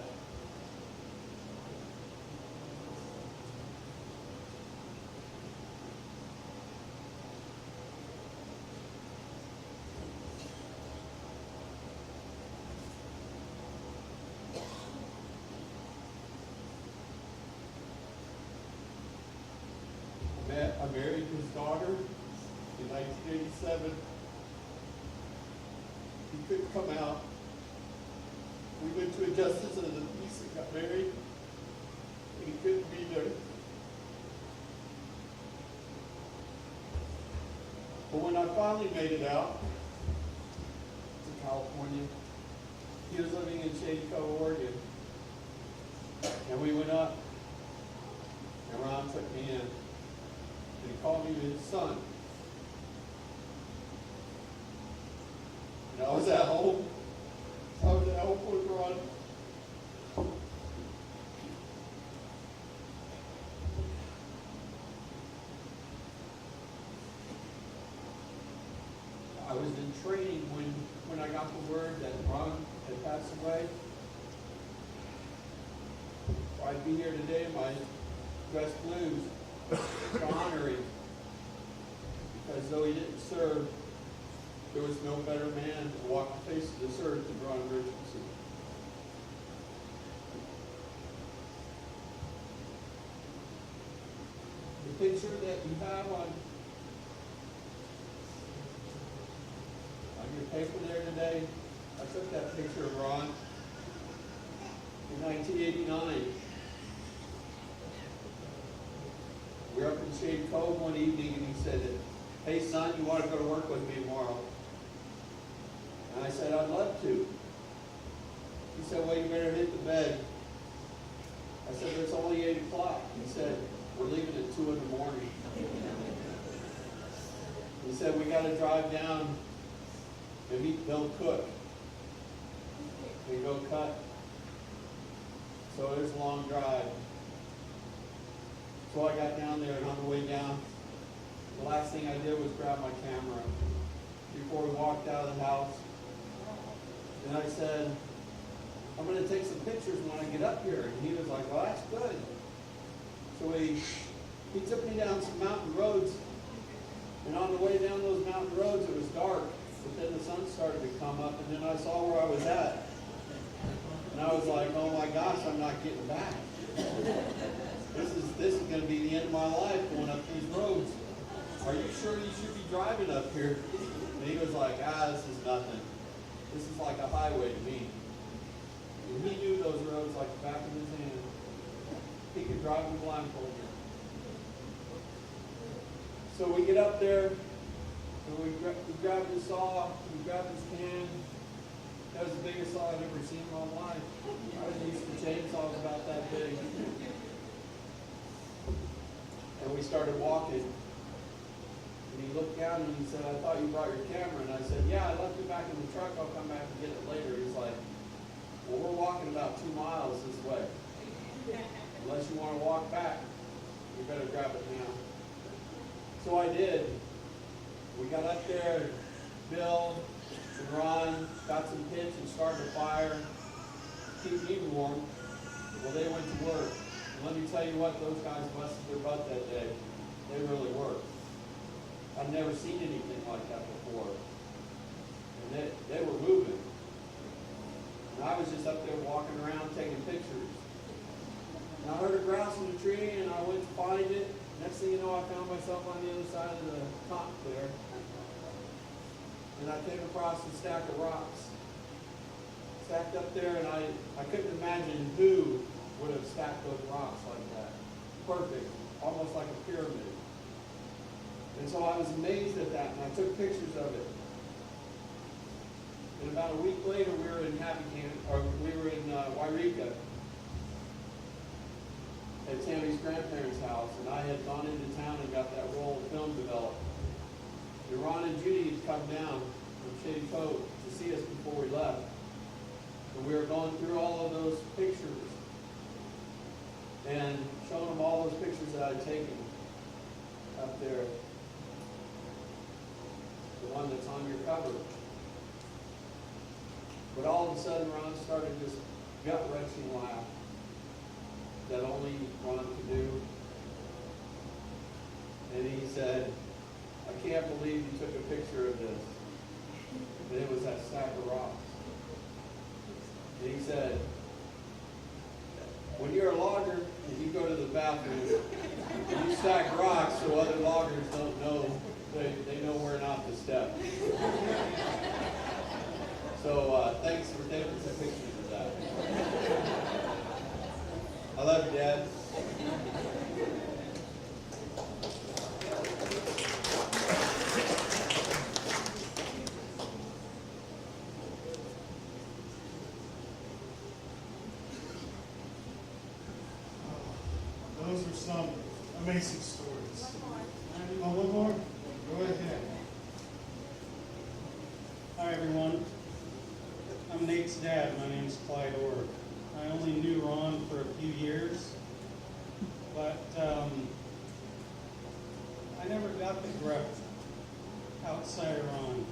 I married his daughter in 1987. He couldn't come out. We went to a justice of the peace and got married, and he couldn't be there. But when I finally made it out to California, he was living in Shady Cove, Oregon. And we went up, and Ron took me in, and he called me his son. And I was at home. I was at home with Ron. I was in training when I got the word that Ron had passed away. I'd be here today in my dress blues to honor him. Because though he didn't serve, there was no better man to walk the face of this earth than Ron Richardson. The picture that you have on your paper there today, I took that picture of Ron in 1989. We were up in Shady Cove one evening, and he said, "Hey son, you want to go to work with me tomorrow?" And I said, "I'd love to." He said, "Well, you better hit the bed." I said, "It's only 8 o'clock. He said, "We're leaving at 2 in the morning." He said, "We got to drive down and meet Bill Cook and go cut So it was a long drive. So I got down there, and on the way down, the last thing I did was grab my camera before we walked out of the house. And I said, I'm going to take some pictures when I get up here. And he was like, well, that's good. So he took me down some mountain roads. And on the way down those mountain roads, it was dark. But then the sun started to come up, and then I saw where I was at. And I was like, oh my gosh, I'm not getting back. This is going to be the end of my life going up these roads. Are you sure you should be driving up here? And he was like, this is nothing. This is like a highway to me. And he knew those roads like the back of his hand. He could drive me blindfolded. So we get up there, and we grab this saw, we grab this can. That was the biggest saw I've ever seen in my life. I was used to chainsaws about that big. And we started walking. And he looked down and he said, I thought you brought your camera. And I said, yeah, I left it back in the truck. I'll come back and get it later. He's like, well, we're walking about 2 miles this way. Unless you want to walk back, you better grab it now. So I did. We got up there, Bill and Ron got some pitch and started a fire, keep me warm. Well, they went to work. And let me tell you what, those guys busted their butt that day. They really worked. I've never seen anything like that before. And they were moving. And I was just up there walking around taking pictures. And I heard a grouse in the tree, and I went to find it. Next thing you know, I found myself on the other side of the top there. And I came across a stack of rocks. Stacked up there, and I couldn't imagine who would have stacked those rocks like that. Perfect, almost like a pyramid. And so I was amazed at that, and I took pictures of it. And about a week later, we were in Wairika at Tammy's grandparents' house, and I had gone into town and got that roll of film developed. And Ron and Judy had come down from Shady Cove to see us before we left. And we were going through all of those pictures and showing them all those pictures that I'd taken up there. The one that's on your cover. But all of a sudden, Ron started this gut-wrenching laugh that only Ron could do. And he said, I can't believe you took a picture of this. And it was that stack of rocks. And he said, when you're a logger and you go to the bathroom, you stack rocks so other loggers don't know, they know where not to step. So thanks for taking some pictures of that. I love you, Dad. Those are some amazing stories. Oh, one more? Go ahead. Hi, everyone. I'm Nate's dad. My name's Clyde Orr. I only knew Ron for a few years, but I never got the growth outside of Ron.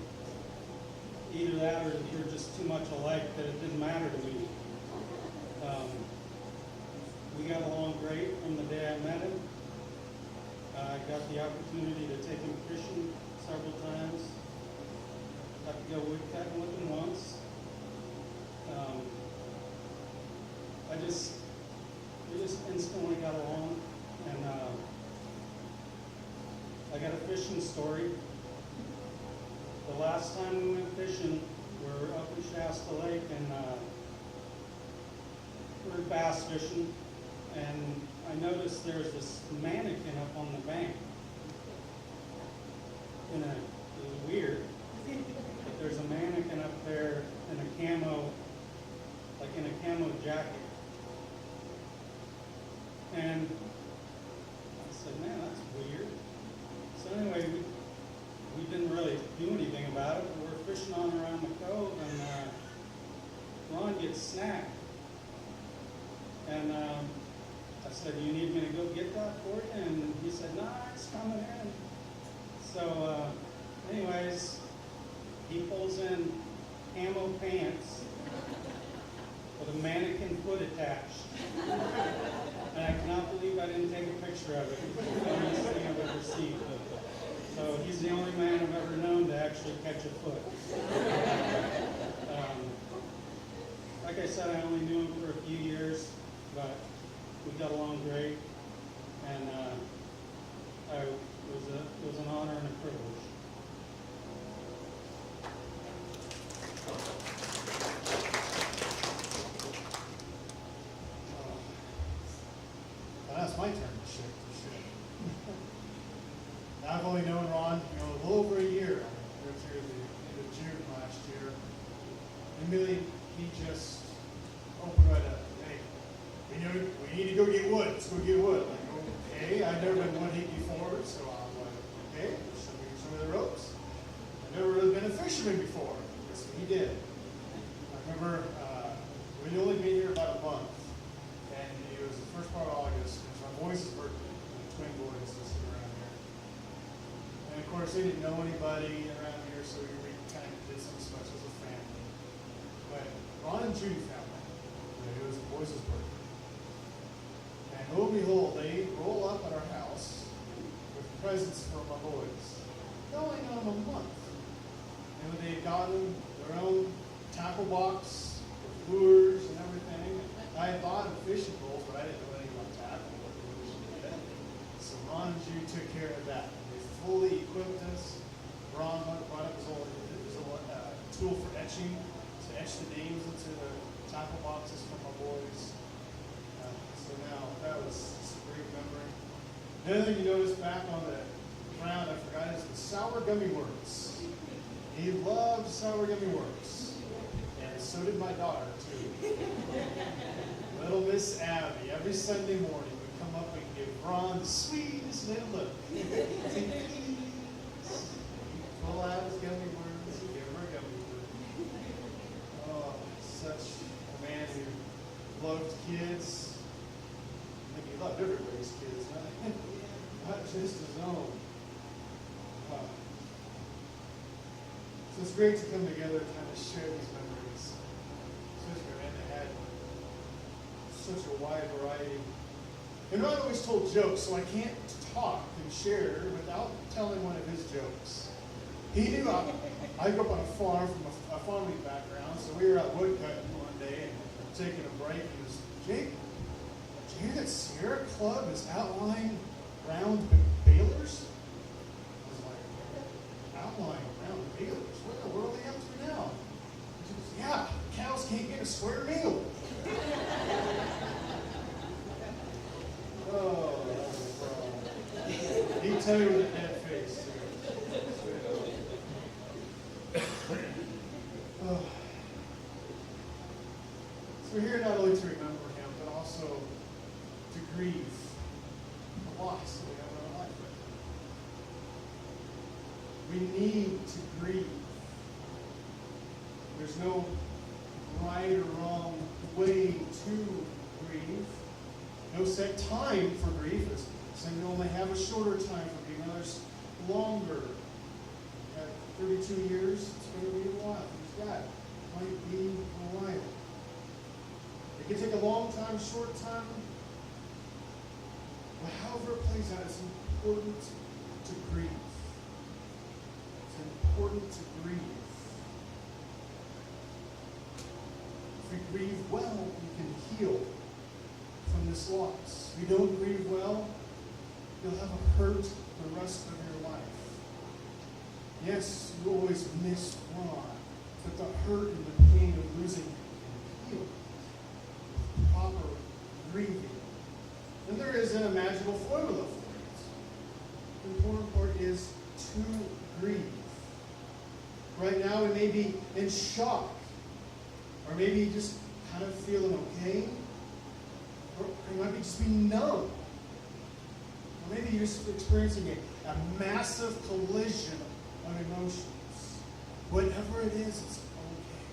Either that or we were just too much alike that it didn't matter to me. We got along great from the day I met him. I got the opportunity to take him fishing several times. Got to go woodcutting with him once. We just instantly got along, and I got a fishing story. The last time we went fishing, we were up in Shasta Lake, and we were bass fishing, and I noticed there's this mannequin up on the bank. And it was weird, but there's a mannequin up there in a camo, like in a camo jacket. And I said, man, that's weird. So anyway, we didn't really do anything about it. We were fishing on around the cove, and Ron gets snagged. And said, "You need me to go get that for you?" And he said, "No, it's coming in." So, anyways, he pulls in camo pants with a mannequin foot attached. And I cannot believe I didn't take a picture of it. It's the funniest thing I've ever seen. So he's the only man I've ever known to actually catch a foot. Like I said, I only knew him for a few years, but we got along great, and it was an honor and a privilege. Now it's my turn to share. Now, I've only known Ron, a little over a year. I lived here at the end of June last year. And really, he just opened right up. Hey, we need to go get wood. Let's go get wood. I'm like, okay. I've never been wood heat before, so I'm like, okay, show me the ropes. I've never really been a fisherman before. So he did. I remember we'd only been here about a month, and it was the first part of August. It was my boys' birthday, the twin boys listed around here. And of course, they didn't know anybody around here, so we kind of did some special as a family. But Ron and Judy found out that it was the boys' birthday. And lo and behold, they roll up at our house with presents for my boys. They only known them a month. And they had gotten their own tackle box with lures and everything. I had bought them fishing poles, but I didn't know anything about tackle, what the lures did. So Ron and Judy took care of that. They fully equipped us. Ron brought up his old tool for etching, to etch the names into the tackle boxes for my boys. So now, that was just a great memory. The other thing you notice back on the ground, I forgot, is the sour gummy worms. He loved sour gummy worms. And so did my daughter, too. Little Miss Abby, every Sunday morning, would come up and give Ron the sweetest little look. Say, please. He'd pull out his gummy worms and give her a gummy worm. Oh, such a man who loved kids. I think he loved everybody's kids, not just his own. So it's great to come together and kind of share these memories. Especially when they had such a wide variety. And Ron always told jokes, so I can't talk and share without telling one of his jokes. He knew I grew up on a farm from a farming background, so we were out woodcutting one day and taking a break. And he was, Jake, did you hear that Sierra Club is outlying round balers? I was like, outlying round balers? What in the world are they up to now? He goes, yeah, cows can't get a square meal. Oh, he tell you with a dead face. Oh. So we're here not only to remember him, but also to grieve the loss that we have in our life right now. We need to grieve. There's no right or wrong way to grieve. No set time for grief. Some you only have a shorter time for grief, others longer. At 32 years, it's going to be a while. Who's that? Might be a while. It can take a long time, short time. But however it plays out, it's important to grieve. It's important to grieve. If we grieve well, we can heal from this loss. If you don't grieve well, you'll have a hurt the rest of your life. Yes, you always miss Ron, but the hurt and the pain of losing him can heal. Proper grieving. And there is an imaginable formula for it. The important part is to grieve. Right now we may be in shock, or maybe just kind of feeling okay, or you might be just be numb. Or maybe you're just experiencing a massive collision of emotions. Whatever it is, it's okay.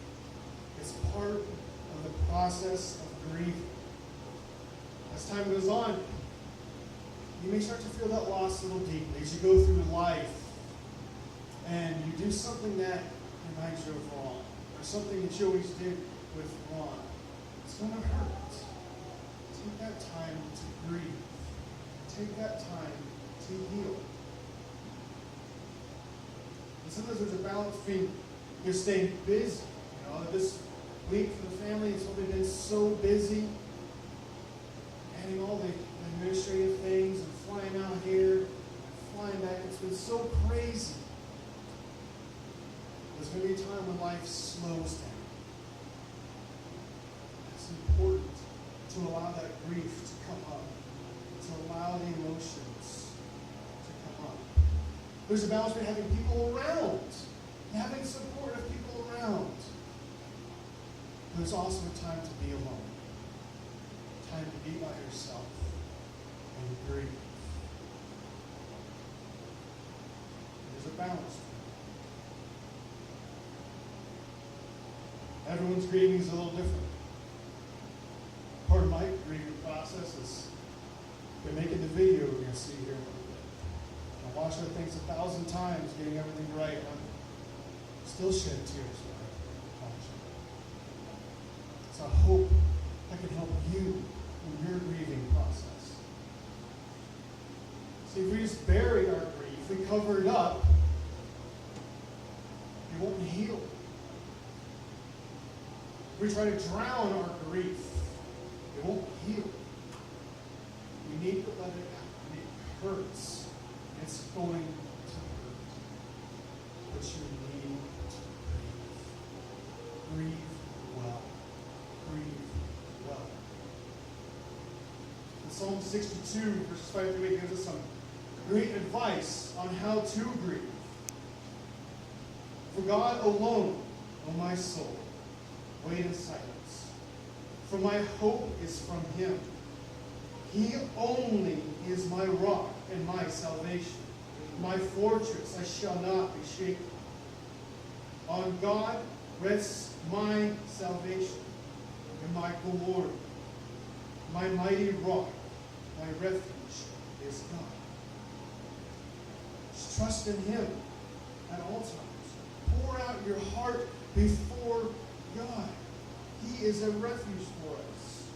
It's part of the process of grieving. As time goes on, you may start to feel that loss a little deeply as you go through life and you do something that reminds you of Ron, or something that you always did with Ron. It's going to hurt. Take that time to grieve. Take that time to heal. And sometimes there's a balance between you're staying busy. You know, this week for the family, it's only been so busy, handling all the administrative things and flying out here, flying back. It's been so crazy. There's going to be a time when life slows down. It's important to allow that grief to come up, to allow the emotions to come up. There's a balance between having people around, having support of people around. There's also a time to be alone, time to be by yourself and grieve. There's a balance. Everyone's grieving is a little different. Part of my grieving process is been making the video we're going to see here in a little bit. I watched the things 1,000 times, getting everything right, and I'm still shedding tears when I watch it. So I hope I can help you in your grieving process. See, if we just bury our grief, we cover it up, it won't heal. If we try to drown our grief, it won't heal. We need to let it out. And it hurts. It's going to hurt. But you need to grieve. Grieve well. Grieve well. In Psalm 62, verses 5 through 8, gives us some great advice on how to grieve. For God alone, O my soul, wait in silence, for my hope is from him. He only is my rock and my salvation, my fortress, I shall not be shaken. On God rests my salvation and my glory. My mighty rock, my refuge is God. Just trust in him at all times. Pour out your heart before God. He is a refuge for us.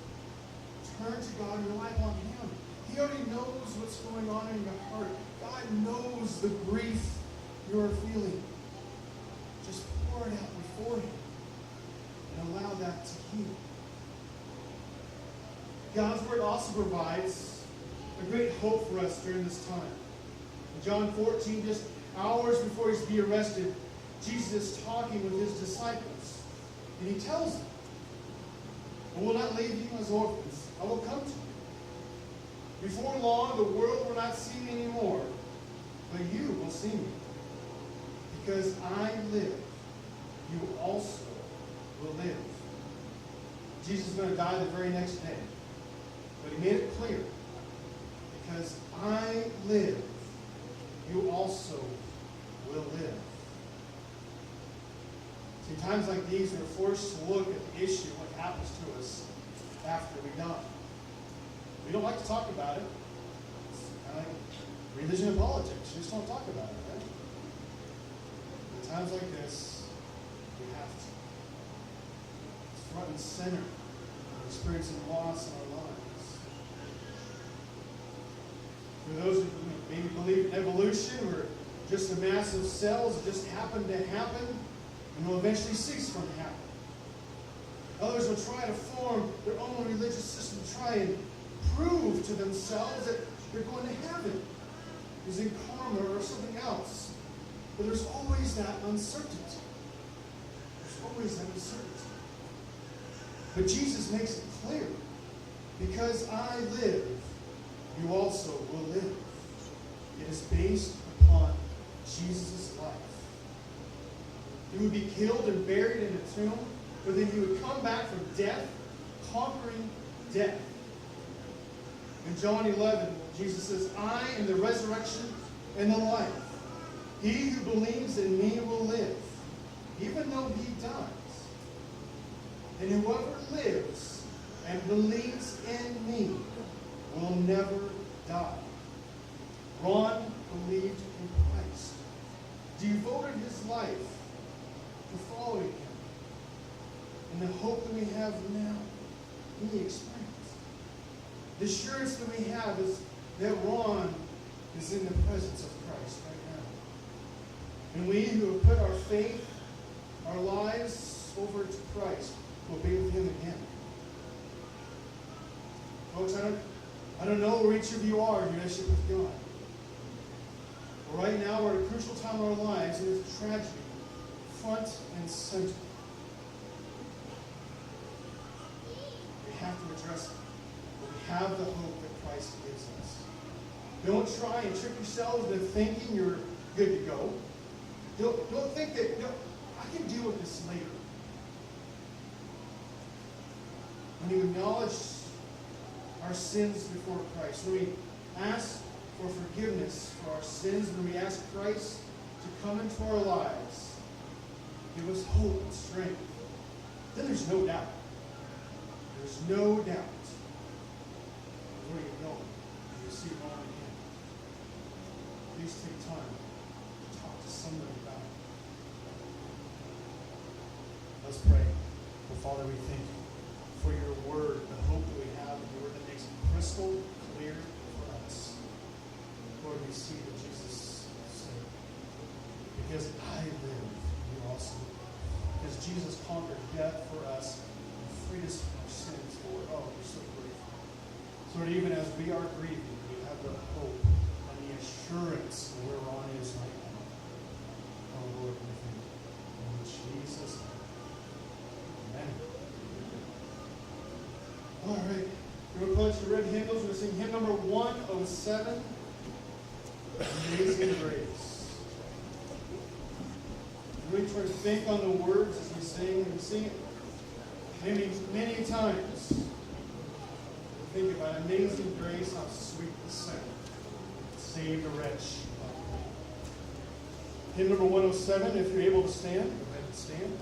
Turn to God and rely on him. He already knows what's going on in your heart. God knows the grief you are feeling. Just pour it out before him and allow that to heal. God's word also provides a great hope for us during this time. In John 14, just hours before he's to be arrested, Jesus is talking with his disciples. And he tells them, I will not leave you as orphans. I will come to you. Before long, the world will not see me anymore, but you will see me. Because I live, you also will live. Jesus is going to die the very next day. But he made it clear. Because I live, you also will live. See, times like these, we're forced to look at the issue, what happens to us after we die. We don't like to talk about it. It's kind of like religion and politics. You just don't talk about it, right? At times like this, we have to. It's front and center. We're experiencing loss in our lives. For those who maybe believe in evolution, we're just a mass of cells that just happen to happen and will eventually cease from happening. Others will try to form their own religious system, try and prove to themselves that they're going to heaven using karma or something else. But there's always that uncertainty. There's always that uncertainty. But Jesus makes it clear. Because I live, you also will live. It is based upon Jesus' life. He would be killed and buried in a tomb, but then he would come back from death, conquering death. In John 11, Jesus says, I am the resurrection and the life. He who believes in me will live, even though he dies. And whoever lives and believes in me will never die. Ron believed in Christ, devoted his life to following him. And the hope that we have now, he experienced. The assurance that we have is that Ron is in the presence of Christ right now. And we who have put our faith, our lives over to Christ, will be with him again. Folks, I don't know where each of you are in your relationship with God. But right now, we're at a crucial time in our lives, and there's tragedy front and center. We have to address it. We have the hope that Christ gives us. Don't try and trick yourselves into thinking you're good to go. Don't think that, no, I can deal with this later. When you acknowledge our sins before Christ, when we ask for forgiveness for our sins, when we ask Christ to come into our lives, give us hope and strength, then there's no doubt. There's no doubt where you're going. You see Ron again. Please take time to talk to somebody about it. Let's pray. Well, Father, we thank you for your word, the hope that we have in your word that makes it crystal clear for us. Lord, we see that Jesus said, because I live, you also live. Because Jesus conquered death for us and freed us from our sins, Lord. Oh, we're so grateful. So Lord, even as we are grieving, we have the hope and the assurance of where Ron is right now. Oh, Lord, we thank you. In Jesus' name. Amen. All right. We're going to red hymnals. We're going to sing hymn number 107, Amazing Grace. We try to think on the words as we sing, and we sing it many times. Think about amazing grace, how sweet the sound. Saved a wretch. Hymn number 107, if you're able to stand, go ahead and stand.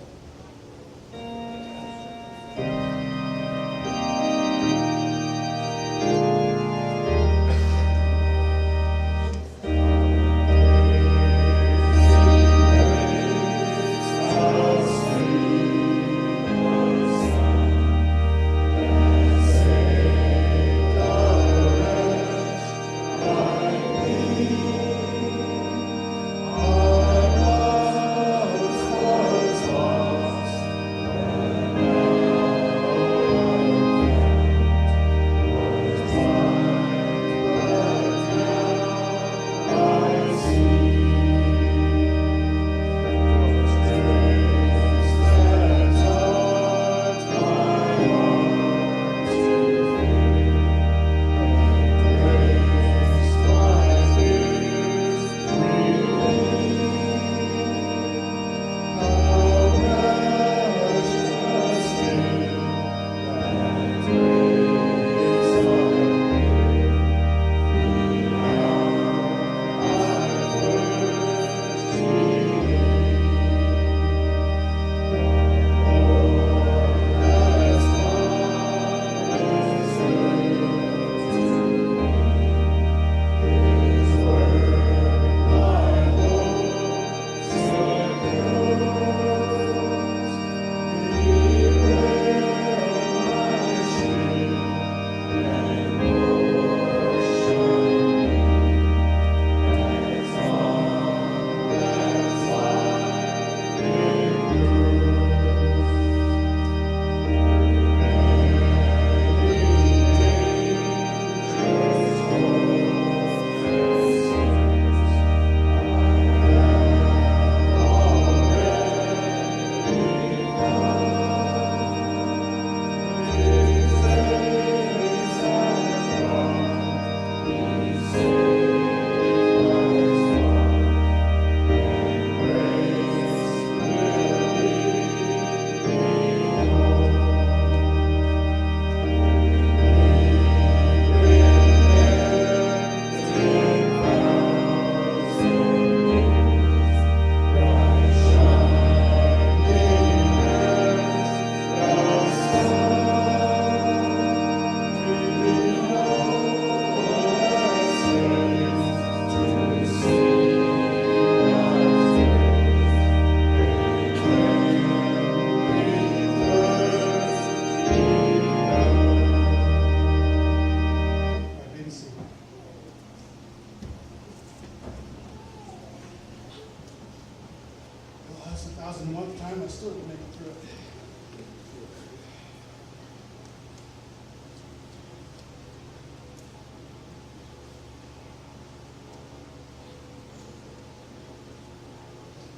1001th time, I still didn't make it through it.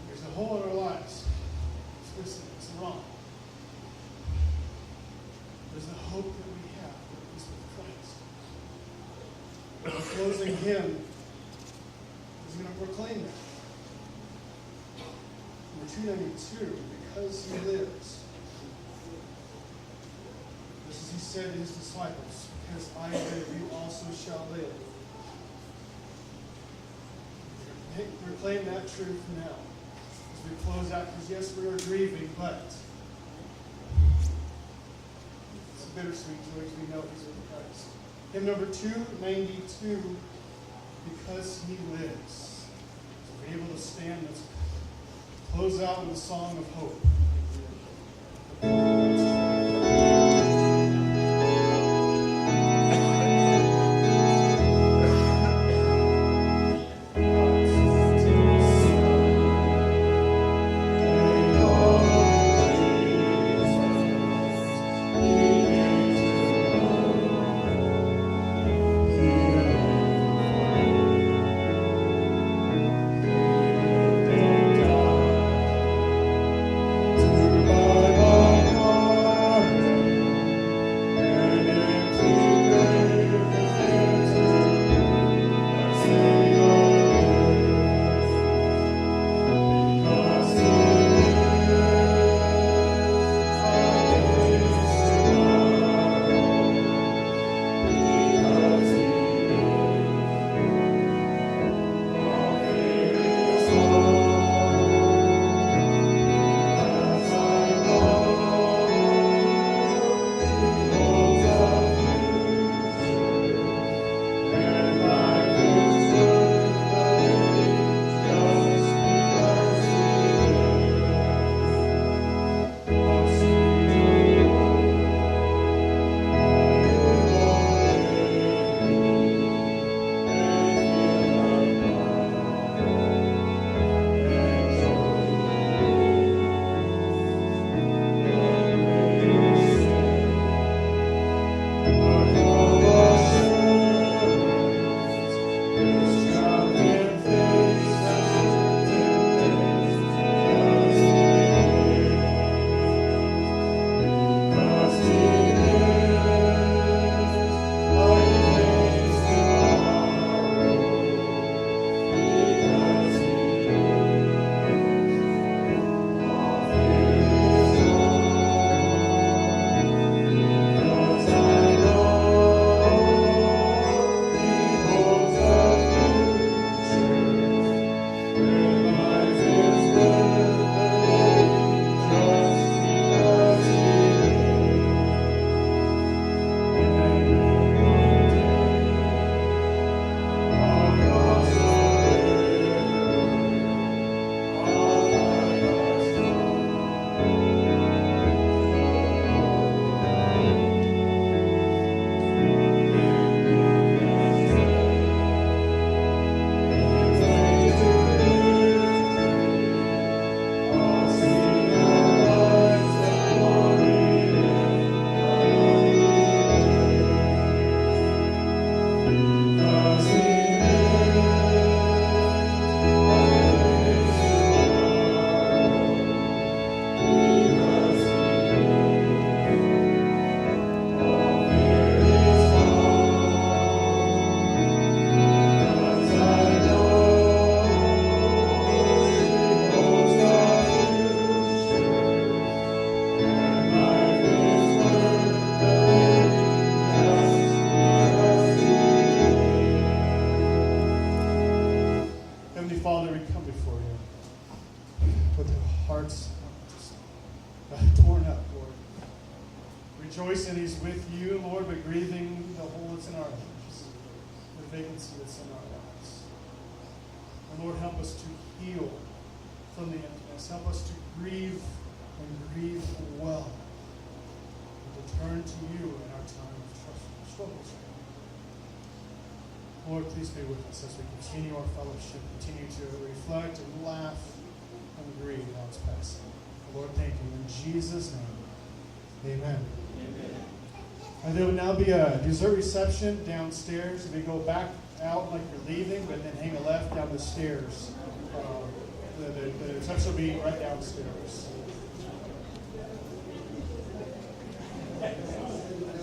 There's a hole in our lives. It's wrong. There's the hope that we have that is with Christ. The closing hymn is going to proclaim that. Number 292, because he lives. Just as he said to his disciples, because I live, you also shall live. Proclaim that truth now as we close out, because yes, we are grieving, but it's a bittersweet joy as we know he's with Christ. Hymn number 292, because he lives. So we're able to stand, let's close out with a song of hope. Father, we come before you with our hearts torn up, Lord. Rejoicing He's with you, Lord, but grieving the hole that's in our lives, the vacancy that's in our lives. And Lord, help us to heal from the emptiness. Help us to grieve and grieve well, and to turn to you in our time of struggles. Lord, please be with us as we continue our fellowship, continue to reflect and laugh agree now it's passing. Lord, thank you. In Jesus' name, amen. And there will now be a dessert reception downstairs. If you go back out like you're leaving, but then hang a left down the stairs. The reception will be right downstairs.